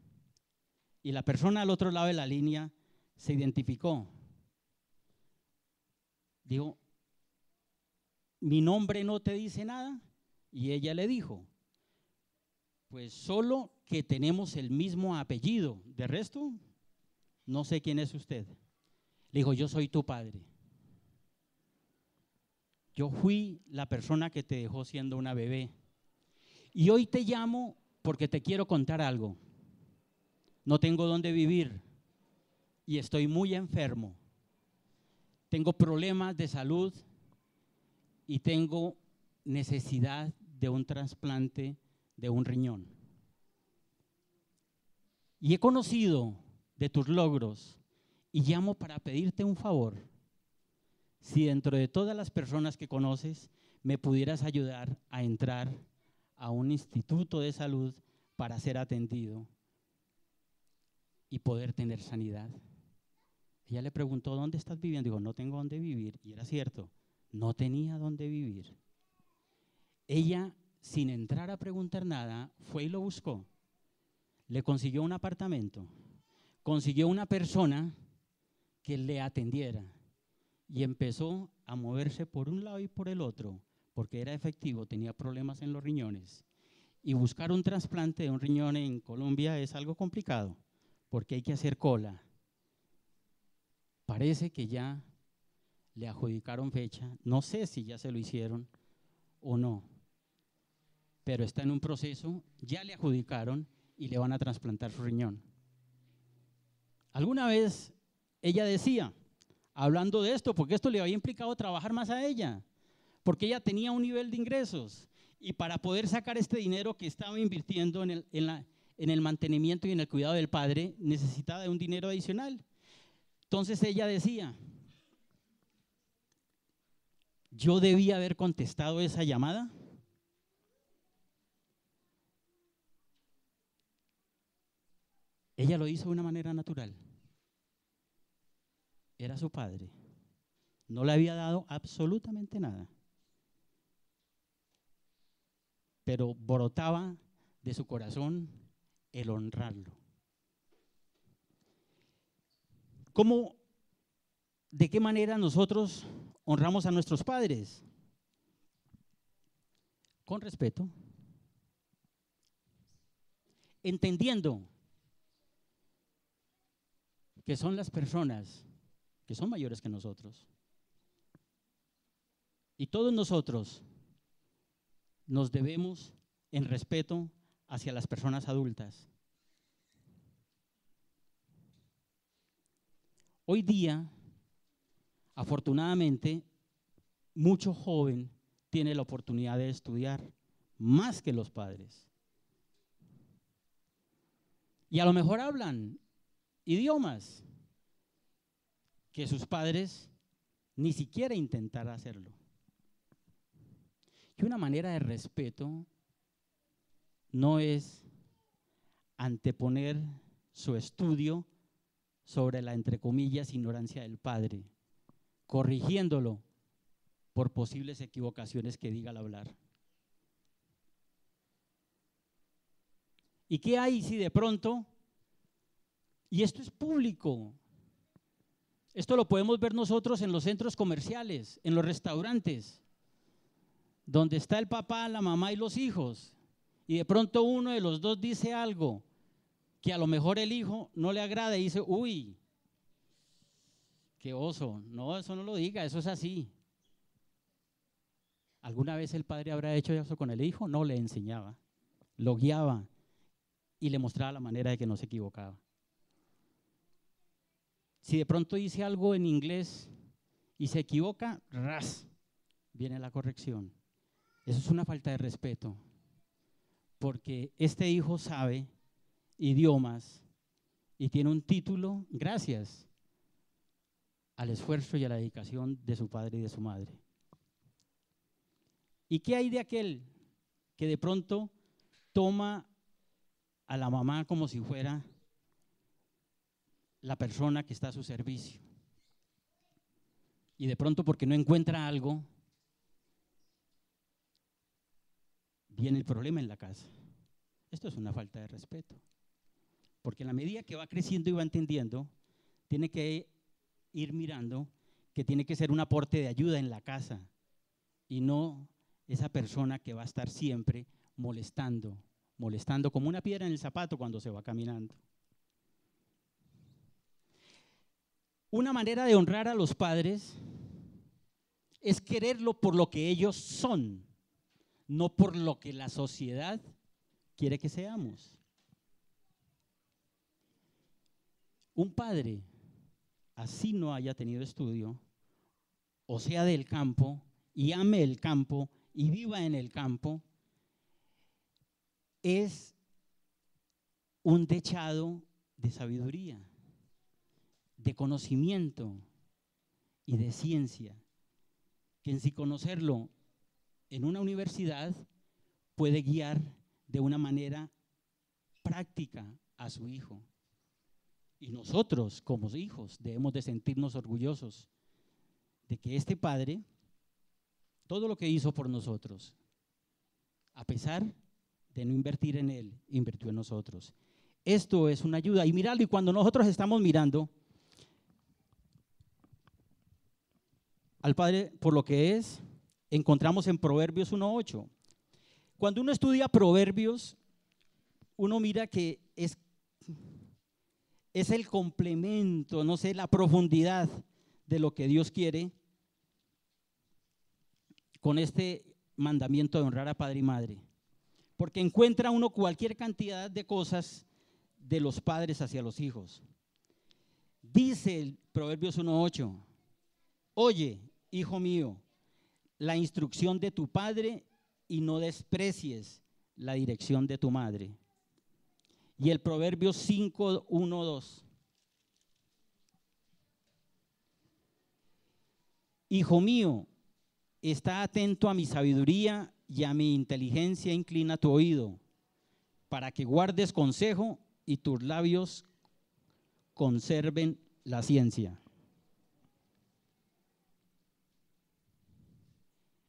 Y la persona al otro lado de la línea se identificó. Dijo: ¿mi nombre no te dice nada? Y ella le dijo: pues solo que tenemos el mismo apellido, de resto no sé quién es usted. Le dijo: yo soy tu padre. Yo fui la persona que te dejó siendo una bebé. Y hoy te llamo porque te quiero contar algo. No tengo dónde vivir y estoy muy enfermo. Tengo problemas de salud y tengo necesidad de un trasplante de un riñón. Y he conocido de tus logros y llamo para pedirte un favor. Si dentro de todas las personas que conoces me pudieras ayudar a entrar a un instituto de salud para ser atendido y poder tener sanidad. Ella le preguntó: ¿dónde estás viviendo? Dijo: no tengo dónde vivir. Y era cierto, no tenía dónde vivir. Ella, sin entrar a preguntar nada, fue y lo buscó. Le consiguió un apartamento, consiguió una persona que le atendiera y empezó a moverse por un lado y por el otro, porque era efectivo, tenía problemas en los riñones. Y buscar un trasplante de un riñón en Colombia es algo complicado, porque hay que hacer cola. Parece que ya le adjudicaron fecha, no sé si ya se lo hicieron o no, pero está en un proceso, ya le adjudicaron y le van a trasplantar su riñón. Alguna vez ella decía, hablando de esto, porque esto le había implicado trabajar más a ella, porque ella tenía un nivel de ingresos y para poder sacar este dinero que estaba invirtiendo en el mantenimiento y en el cuidado del padre, necesitaba de un dinero adicional. Entonces ella decía, ¿yo debía haber contestado esa llamada? Ella lo hizo de una manera natural. Era su padre. No le había dado absolutamente nada. Pero brotaba de su corazón el honrarlo. ¿Cómo, de qué manera nosotros honramos a nuestros padres? Con respeto, entendiendo que son las personas que son mayores que nosotros. Y todos nosotros nos debemos en respeto hacia las personas adultas. Hoy día, afortunadamente, mucho joven tiene la oportunidad de estudiar más que los padres. Y a lo mejor hablan idiomas que sus padres ni siquiera intentaron hacerlo. Y una manera de respeto no es anteponer su estudio sobre la, entre comillas, ignorancia del padre, corrigiéndolo por posibles equivocaciones que diga al hablar. ¿Y qué hay si de pronto, y esto es público, esto lo podemos ver nosotros en los centros comerciales, en los restaurantes, donde está el papá, la mamá y los hijos, y de pronto uno de los dos dice algo que a lo mejor el hijo no le agrada y dice, uy, qué oso, no, eso no lo diga, eso es así. ¿Alguna vez el padre habrá hecho eso con el hijo? No, le enseñaba, lo guiaba y le mostraba la manera de que no se equivocaba. Si de pronto dice algo en inglés y se equivoca, ras, viene la corrección. Eso es una falta de respeto, porque este hijo sabe idiomas y tiene un título gracias al esfuerzo y a la dedicación de su padre y de su madre. ¿Y qué hay de aquel que de pronto toma a la mamá como si fuera la persona que está a su servicio? Y de pronto, porque no encuentra algo, viene el problema en la casa. Esto es una falta de respeto, porque en la medida que va creciendo y va entendiendo, tiene que ir mirando que tiene que ser un aporte de ayuda en la casa y no esa persona que va a estar siempre molestando como una piedra en el zapato cuando se va caminando. Una manera de honrar a los padres es quererlo por lo que ellos son, no por lo que la sociedad quiere que seamos. Un padre, así no haya tenido estudio, o sea del campo, y ame el campo, y viva en el campo, es un dechado de sabiduría, de conocimiento y de ciencia, que en sí conocerlo en una universidad puede guiar de una manera práctica a su hijo. Y nosotros como hijos debemos de sentirnos orgullosos de que este padre, todo lo que hizo por nosotros, a pesar de no invertir en él, invirtió en nosotros. Esto es una ayuda. Y mirarlo, y cuando nosotros estamos mirando al Padre por lo que es, encontramos en Proverbios 1:8. Cuando uno estudia Proverbios, uno mira que es el complemento, no sé, la profundidad de lo que Dios quiere con este mandamiento de honrar a padre y madre. Porque encuentra uno cualquier cantidad de cosas de los padres hacia los hijos. Dice el Proverbios 1:8, oye, hijo mío, la instrucción de tu padre y no desprecies la dirección de tu madre. Y el Proverbios 5:1-2. Hijo mío, está atento a mi sabiduría y a mi inteligencia, inclina tu oído, para que guardes consejo y tus labios conserven la ciencia.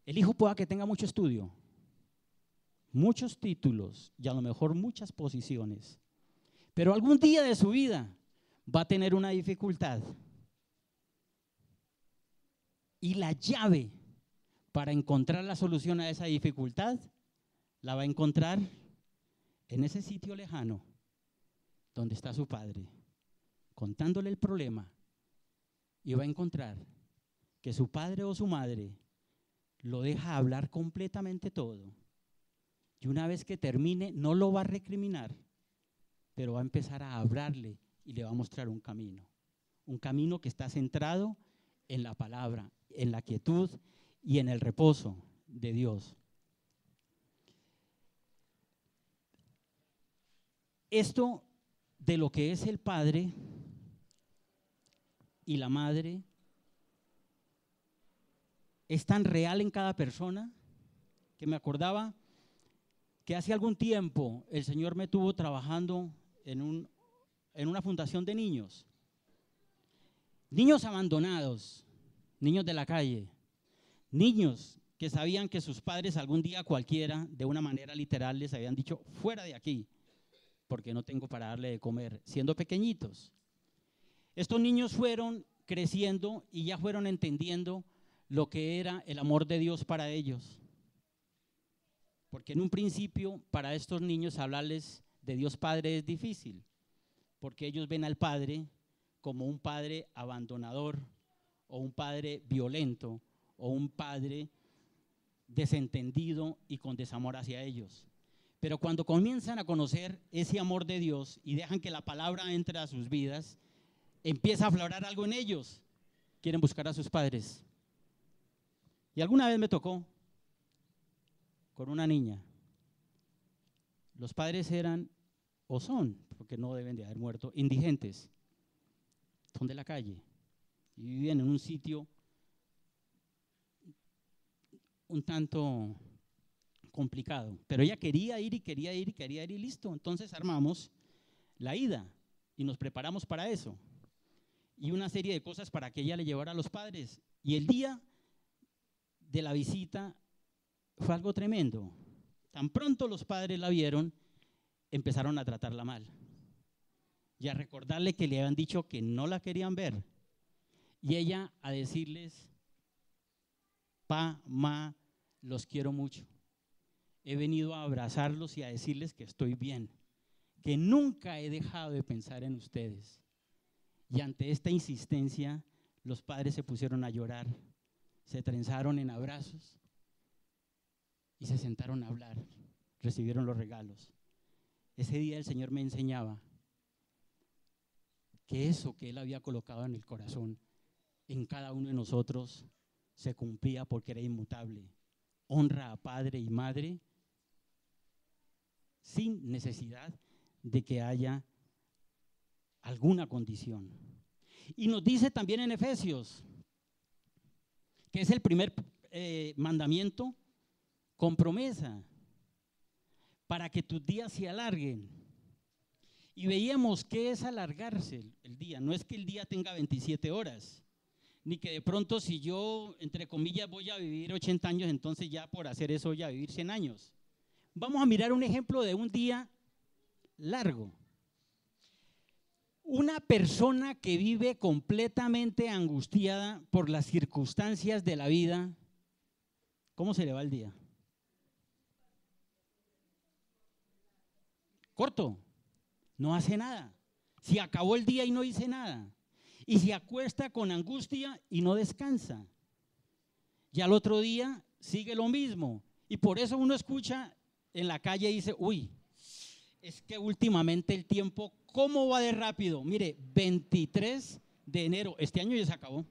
El hijo pueda que tenga mucho estudio, muchos títulos y a lo mejor muchas posiciones, pero algún día de su vida va a tener una dificultad. Y la llave para encontrar la solución a esa dificultad la va a encontrar en ese sitio lejano donde está su padre, contándole el problema, y va a encontrar que su padre o su madre lo deja hablar completamente todo. Y una vez que termine, no lo va a recriminar, pero va a empezar a hablarle y le va a mostrar un camino que está centrado en la palabra, en la quietud y en el reposo de Dios. Esto de lo que es el padre y la madre es tan real en cada persona que me acordaba que hace algún tiempo el Señor me tuvo trabajando en una fundación de niños abandonados, niños de la calle, niños que sabían que sus padres algún día cualquiera, de una manera literal, les habían dicho, fuera de aquí, porque no tengo para darle de comer, siendo pequeñitos. Estos niños fueron creciendo y ya fueron entendiendo lo que era el amor de Dios para ellos. Porque en un principio para estos niños hablarles de Dios Padre es difícil, porque ellos ven al Padre como un padre abandonador, o un padre violento, o un padre desentendido y con desamor hacia ellos. Pero cuando comienzan a conocer ese amor de Dios y dejan que la palabra entre a sus vidas, empieza a aflorar algo en ellos. Quieren buscar a sus padres. Y alguna vez me tocó con una niña. Los padres eran, o son, porque no deben de haber muerto, indigentes. Son de la calle y vivían en un sitio un tanto complicado, pero ella quería ir y listo. Entonces armamos la ida y nos preparamos para eso y una serie de cosas para que ella le llevara a los padres. Y el día de la visita fue algo tremendo. Tan pronto los padres la vieron, empezaron a tratarla mal y a recordarle que le habían dicho que no la querían ver, y ella a decirles, pa, ma, los quiero mucho, he venido a abrazarlos y a decirles que estoy bien, que nunca he dejado de pensar en ustedes. Y ante esta insistencia los padres se pusieron a llorar, se trenzaron en abrazos y se sentaron a hablar, recibieron los regalos. Ese día el Señor me enseñaba que eso que Él había colocado en el corazón, en cada uno de nosotros, se cumplía porque era inmutable. Honra a padre y madre sin necesidad de que haya alguna condición. Y nos dice también en Efesios, que es el primer mandamiento con promesa, para que tus días se alarguen. Y veíamos que es alargarse el día. No es que el día tenga 27 horas, ni que de pronto si yo, entre comillas, voy a vivir 80 años, entonces ya por hacer eso voy a vivir 100 años. Vamos a mirar un ejemplo de un día largo. Una persona que vive completamente angustiada por las circunstancias de la vida, ¿cómo se le va el día? Corto. No hace nada. Se acabó el día y no hice nada. Y se acuesta con angustia y no descansa. Y al otro día sigue lo mismo. Y por eso uno escucha en la calle y dice, uy, es que últimamente el tiempo, ¿cómo va de rápido? Mire, 23 de enero. Este año ya se acabó.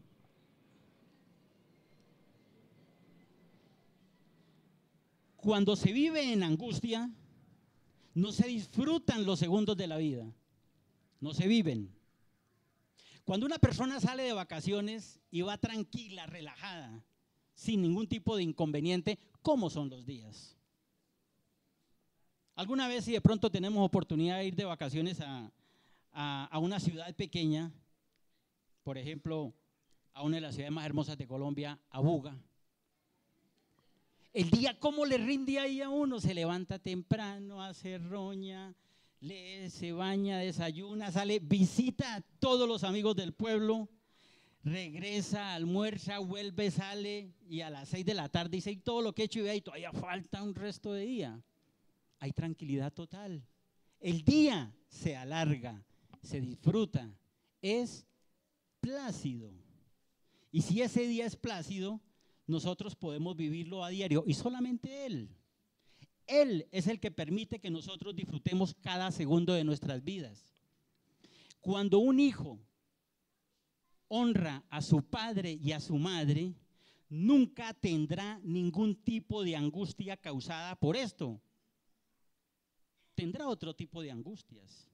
Cuando se vive en angustia, no se disfrutan los segundos de la vida, no se viven. Cuando una persona sale de vacaciones y va tranquila, relajada, sin ningún tipo de inconveniente, ¿cómo son los días? Alguna vez, si de pronto tenemos oportunidad de ir de vacaciones a una ciudad pequeña, por ejemplo, a una de las ciudades más hermosas de Colombia, a Buga, el día cómo le rinde ahí a uno, se levanta temprano, hace roña, lee, se baña, desayuna, sale, visita a todos los amigos del pueblo, regresa, almuerza, vuelve, sale y a las 6 de la tarde dice, y todo lo que he hecho y vea, y todavía falta un resto de día. Hay tranquilidad total. El día se alarga, se disfruta, es plácido. Y si ese día es plácido, nosotros podemos vivirlo a diario y solamente Él. Él es el que permite que nosotros disfrutemos cada segundo de nuestras vidas. Cuando un hijo honra a su padre y a su madre, nunca tendrá ningún tipo de angustia causada por esto. Tendrá otro tipo de angustias,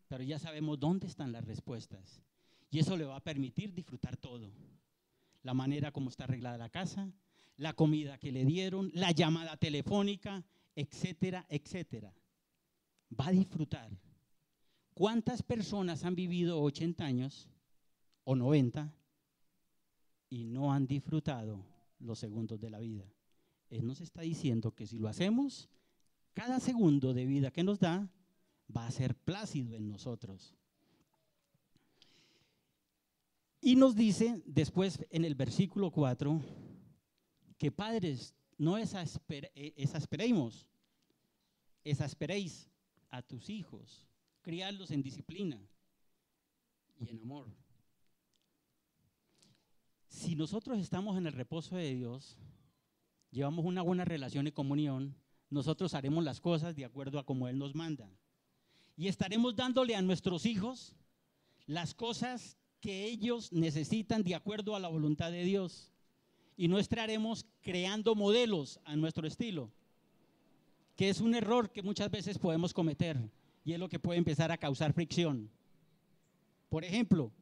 pero ya sabemos dónde están las respuestas. Y eso le va a permitir disfrutar todo. La manera como está arreglada la casa, la comida que le dieron, la llamada telefónica, etcétera, etcétera. Va a disfrutar. ¿Cuántas personas han vivido 80 años o 90 y no han disfrutado los segundos de la vida? Él nos está diciendo que si lo hacemos, cada segundo de vida que nos da va a ser plácido en nosotros. Y nos dice después en el versículo 4 que padres, no exasperéis a tus hijos, criarlos en disciplina y en amor. Si nosotros estamos en el reposo de Dios, llevamos una buena relación y comunión, nosotros haremos las cosas de acuerdo a como Él nos manda. Y estaremos dándole a nuestros hijos las cosas que ellos necesitan de acuerdo a la voluntad de Dios. Y no estaremos creando modelos a nuestro estilo, que es un error que muchas veces podemos cometer y es lo que puede empezar a causar fricción. Por ejemplo,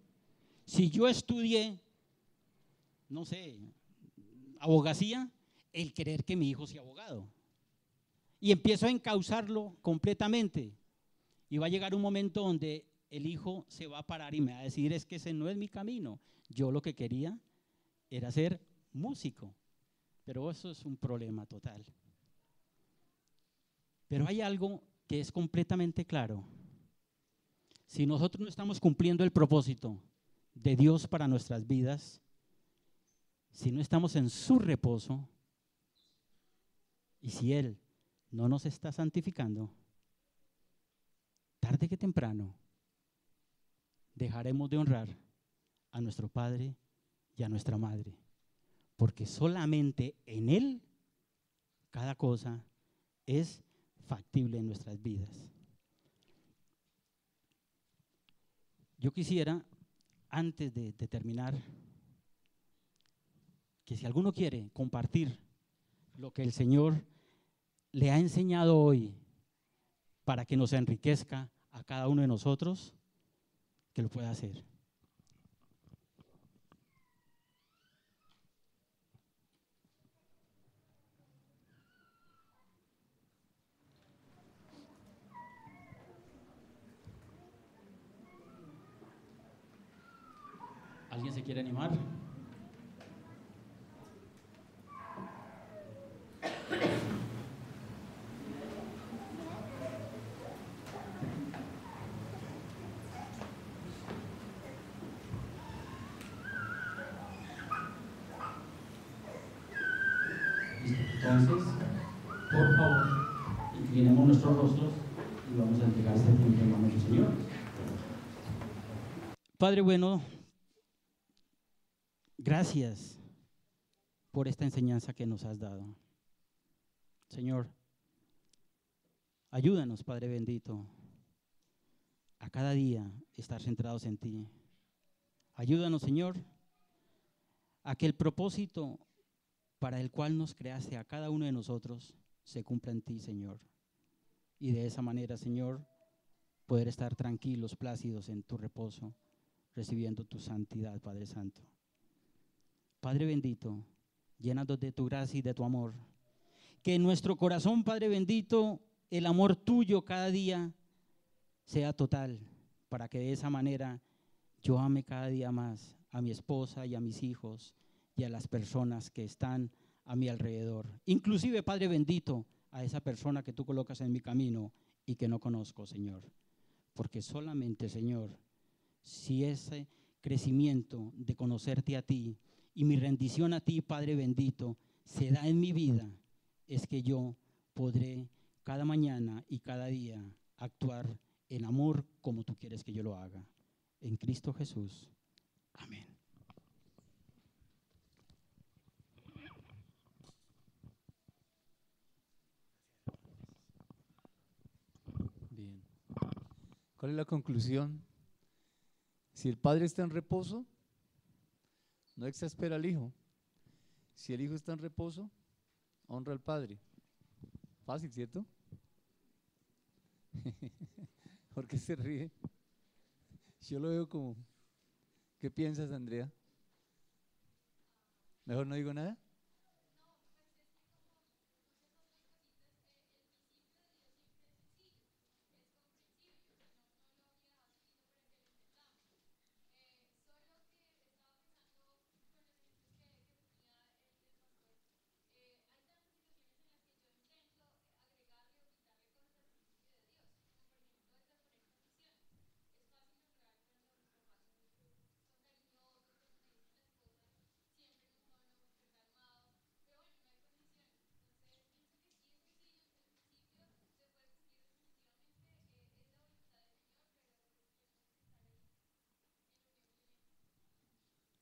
si yo estudié, no sé, abogacía, el querer que mi hijo sea abogado. Y empiezo a encauzarlo completamente. Y va a llegar un momento donde el hijo se va a parar y me va a decir, es que ese no es mi camino. Yo lo que quería era ser músico. Pero eso es un problema total. Pero hay algo que es completamente claro. Si nosotros no estamos cumpliendo el propósito de Dios para nuestras vidas, si no estamos en su reposo, y si Él no nos está santificando, tarde que temprano dejaremos de honrar a nuestro padre y a nuestra madre, porque solamente en Él cada cosa es factible en nuestras vidas. Yo quisiera, antes de terminar, que si alguno quiere compartir lo que el Señor le ha enseñado hoy para que nos enriquezca a cada uno de nosotros, que lo pueda hacer. ¿Alguien se quiere animar? Entonces, por favor, inclinemos nuestros rostros y vamos a entregar este tiempo en nombre del Señor. Padre bueno, gracias por esta enseñanza que nos has dado. Señor, ayúdanos, Padre bendito, a cada día estar centrados en ti. Ayúdanos, Señor, a que el propósito para el cual nos creaste a cada uno de nosotros se cumpla en ti, Señor. Y de esa manera, Señor, poder estar tranquilos, plácidos en tu reposo, recibiendo tu santidad, Padre Santo. Padre bendito, llénanos de tu gracia y de tu amor. Que en nuestro corazón, Padre bendito, el amor tuyo cada día sea total, para que de esa manera yo ame cada día más a mi esposa y a mis hijos y a las personas que están a mi alrededor. Inclusive, Padre bendito, a esa persona que tú colocas en mi camino y que no conozco, Señor. Porque solamente, Señor, si ese crecimiento de conocerte a ti y mi rendición a ti, Padre bendito, se da en mi vida, es que yo podré cada mañana y cada día actuar en amor como tú quieres que yo lo haga. En Cristo Jesús. Amén. Bien. ¿Cuál es la conclusión? Si el padre está en reposo, no exaspera al hijo. Si el hijo está en reposo, honra al padre. Fácil, ¿cierto? ¿Por qué se ríe? Yo lo veo como, ¿qué piensas, Andrea? ¿Mejor no digo nada?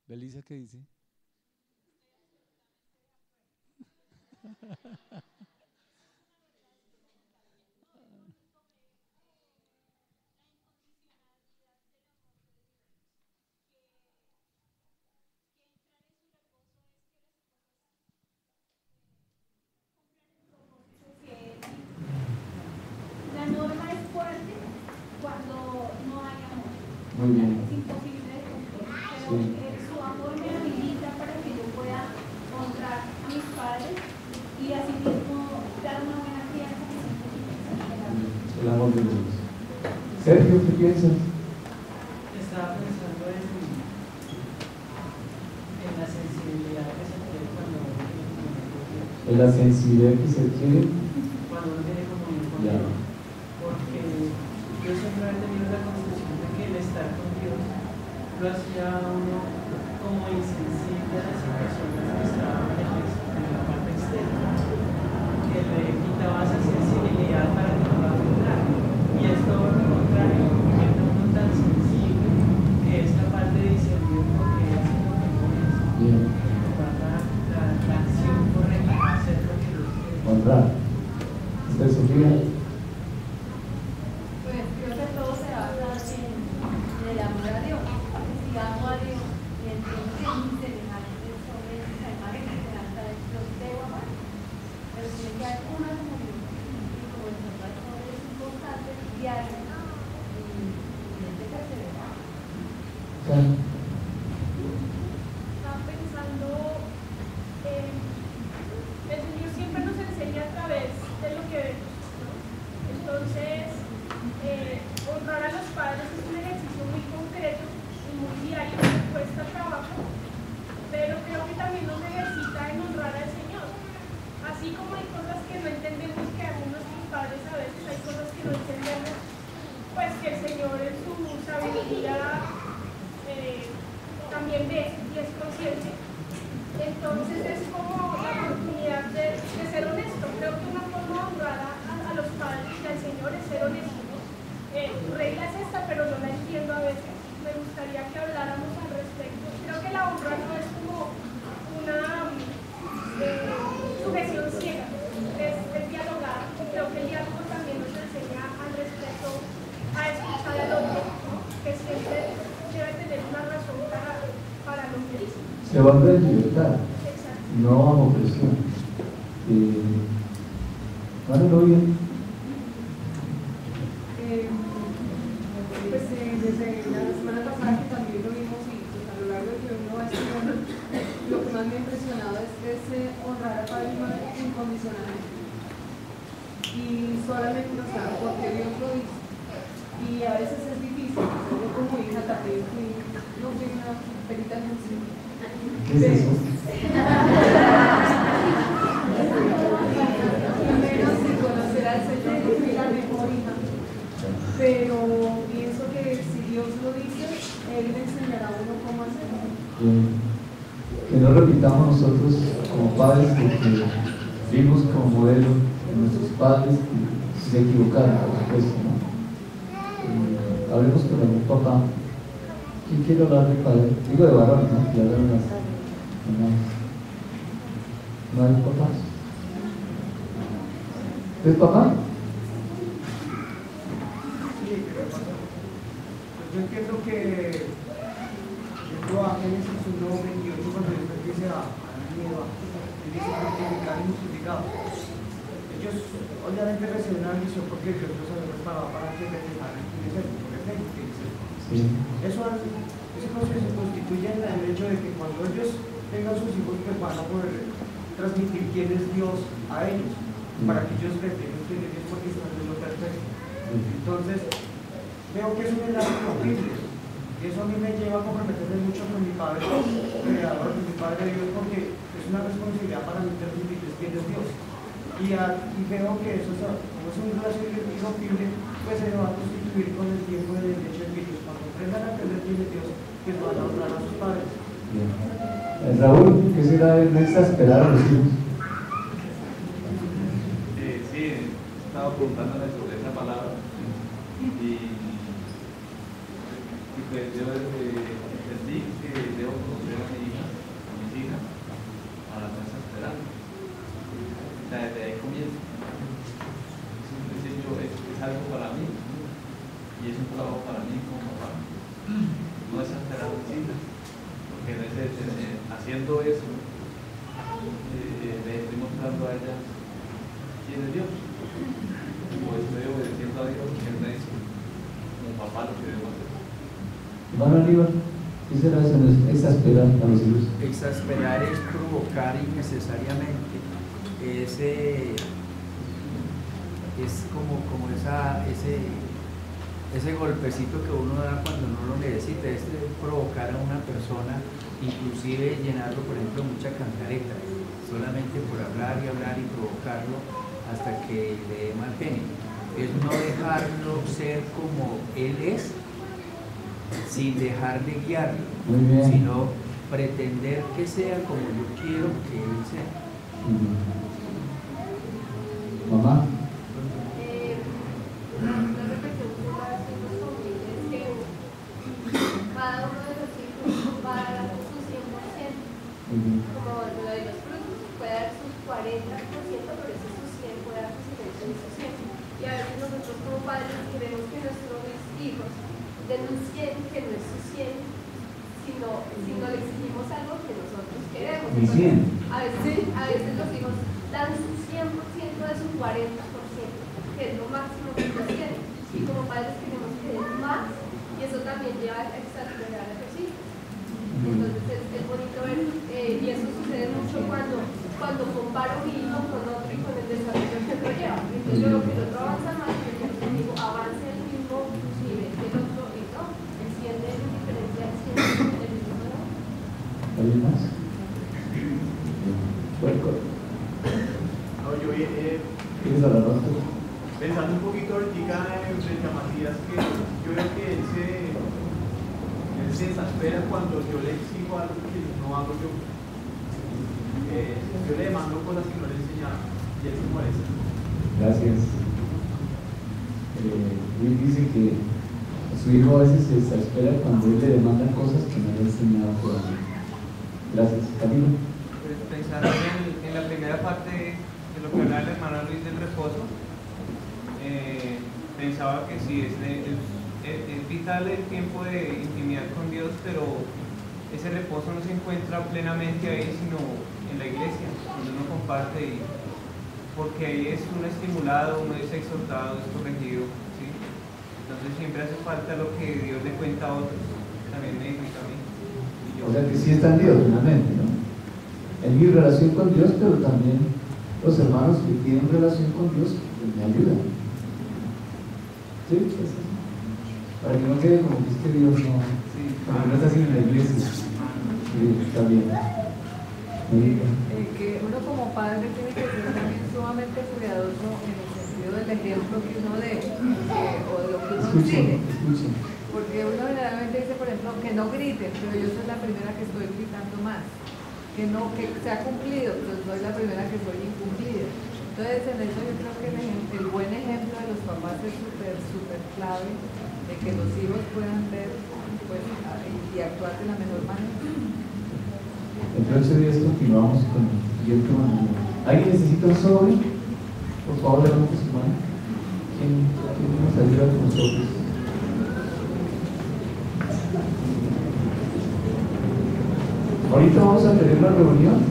Belisa, ¿qué dice? La norma es fuerte cuando no hay amor. Muy bien. Es imposible de cumplir, pero Sí. su amor me habilita para que yo pueda honrar a mis padres y asimismo dar una buena crianza que siempre El amor de Dios. Sergio, ¿qué piensas? Estaba pensando en la sensibilidad que se tiene cuando uno tiene comunión con Dios. En la sensibilidad que se tiene. Cuando uno tiene comunión con Ya. Dios. Porque yo siempre he tenido la concepción de que el estar con Dios lo hacía a uno como insensible a las situaciones que estaban en la parte externa, que le quitaba esa sensibilidad para que no la afectara. Y es todo lo contrario, que uno tan sensible que es capaz de discernir lo que es y lo que no es. Bien. Tomar la acción correcta, hacer lo que Dios quiere. Honrar. ¿Usted, Sofía? Pues creo que todo se basa en el amor a Dios. Si amo a Dios y entiendo que mis semejantes son hechos a imagen y semejanza de Dios, debo amar. Pero tiene que haber una comunión. Y como el Señor es un constante diario y es de perseverar. Claro. Estaba pensando, el Señor siempre nos enseña a través de lo que vemos, ¿no? Entonces, honrar a los padres es un ejercicio muy concreto y muy diario que cuesta trabajo, pero creo que también nos ejercita en honrar al Señor. Así como hay cosas que no entendemos que aún nuestros padres a veces hay cosas que no entendemos, pues que el Señor en su sabiduría también ve y es consciente. Entonces es como la oportunidad de ser honesto. Creo que una forma de honrar a los padres y al Señor es ser honesto, ¿no? Tu regla es esta, pero no la se vuelve en libertad, Exacto. no bajo presión. Mándalo bien. Pues desde la semana pasada que también lo vimos y pues, a lo largo de que uno va estudiando, lo que más me ha impresionado es honrar a padre y madre incondicionalmente. Y solamente, o sea, porque Dios lo dice. Y a veces es difícil, yo como hija también no soy una perita en el cine. ¿Qué es eso? Y menos de conocer al Señor, que soy la mejor hija. Pero pienso que si Dios lo dice, Él le enseñará a uno cómo hacerlo. Que no repitamos nosotros como padres lo que vimos como modelo de nuestros padres que se equivocaron, por supuesto, ¿no? Hablemos con algún papá. ¿Quién quiere hablar de padre? Digo de varones, ¿no? Que hablan las mamás. ¿No hay papás? ¿Es papá? Yo entiendo que a Génesis 1:28, cuando Dios empieza a dar miedo, Él dice fructificar y multiplicar. Ellos obviamente reciben una bendición porque Dios los había preparado para que regresaran y les Sí. Eso se constituye en el hecho de que cuando ellos tengan sus hijos, pues van a poder transmitir quién es Dios a ellos, para que ellos reflejen quién es Dios porque están en lo perfecto. Entonces, veo que es un enlace increíble. Y eso a mí me lleva a comprometerme mucho con mi Padre Creador, con mi Padre Dios, porque es una responsabilidad para mí transmitirles quién es Dios. Y veo que eso, como es un enlace irrompible, pues se va a constituir con el tiempo del hecho de que ellos, cuando aprendan a entender quién es Dios, pues van a honrar a sus padres. Bien. Raúl, ¿qué será de exasperar a los hijos? Sí, estaba preguntándole sobre esa palabra y pues yo entendí que debo conocer a mi hija, a mis hijas, para no exasperar. O sea, desde ahí comienza. Es un principio, es algo para mí y es un trabajo para mí como papá. No exasperar a mis hijas, porque haciendo eso le estoy mostrando a ellas quién es Dios. Pues estoy obedeciendo a Dios, que Él me dice como papá lo que debo hacer. Hermano Aníbal, ¿qué será eso? Exasperar a los hijos. Exasperar es provocar innecesariamente. Es como ese golpecito que uno da cuando no lo necesita, es provocar a una persona, inclusive llenarlo, por ejemplo, mucha cantareta, solamente por hablar y provocarlo hasta que le dé mal genio. Es no dejarlo ser como él es, sin dejar de guiarlo, sino pretender que sea como yo quiero que él sea. Mamá. Una reflexión que va a hacer los jóvenes es que cada uno de los hijos va a dar su 100%, como lo de los frutos, puede dar sus 40%, pero ese su 100 puede dar su 100%. Y a veces nosotros como padres queremos que nuestros hijos den un 100 que no es su 100, sino le exigimos algo que nosotros queremos. Entonces, a veces los hijos dan su 100% de su 40%, que es lo máximo que ellos tienen. Y como padres queremos que den más, y eso también lleva a exasperar a los hijos. Entonces es bonito ver, y eso sucede mucho cuando comparo a mi hijo con otro y con el desarrollo que lo lleva. Entonces yo lo que el otro avanza más, y yo digo, avance el mismo nivel que el otro, y no, el 100 de diferencia es 100 del mismo, ¿no? ¿Alguien más? No, yo ¿Quieres hablar más? pensando un poquito ahorita frente a Matías, que yo veo que él se exaspera cuando yo le exijo algo que no hago yo. Yo le demando cosas que no le he enseñado y él se molesta. Gracias. Luis dice que su hijo a veces se exaspera cuando él le demanda cosas que no le ha enseñado todavía. Gracias. Camilo. Pues pensando en la primera parte de lo que hablaba el hermano Luis del reposo, pensaba que sí, es vital el tiempo de intimidad con Dios, pero ese reposo no se encuentra plenamente ahí, sino en la iglesia, donde uno comparte, porque ahí es uno estimulado, uno es exhortado, es corregido, ¿sí? Entonces siempre hace falta lo que Dios le cuenta a otros, también me dijo a mí. O sea que sí está en Dios, finalmente, ¿no? En mi relación con Dios, pero también los hermanos que tienen relación con Dios pues me ayudan. ¿Sí? Pues, para que no quede como que es que Dios no, no está así en la iglesia. Sí, está bien. Que uno como padre tiene que ser también sumamente cuidadoso en el sentido del ejemplo que uno dé o de lo que uno sigue. Porque uno generalmente dice, por ejemplo, que no griten, pero yo soy la primera que estoy gritando más. Que se ha cumplido, pero soy la primera que soy incumplida. Entonces, en eso yo creo que el buen ejemplo de los papás es súper clave, de que los hijos puedan ver pues, y actuar de la mejor manera. Dentro de 8 días continuamos con el siguiente manual. ¿Alguien necesita un sobre? Por favor, levante su mano. ¿Quién nos ayuda con nosotros? Ahorita vamos a tener una reunión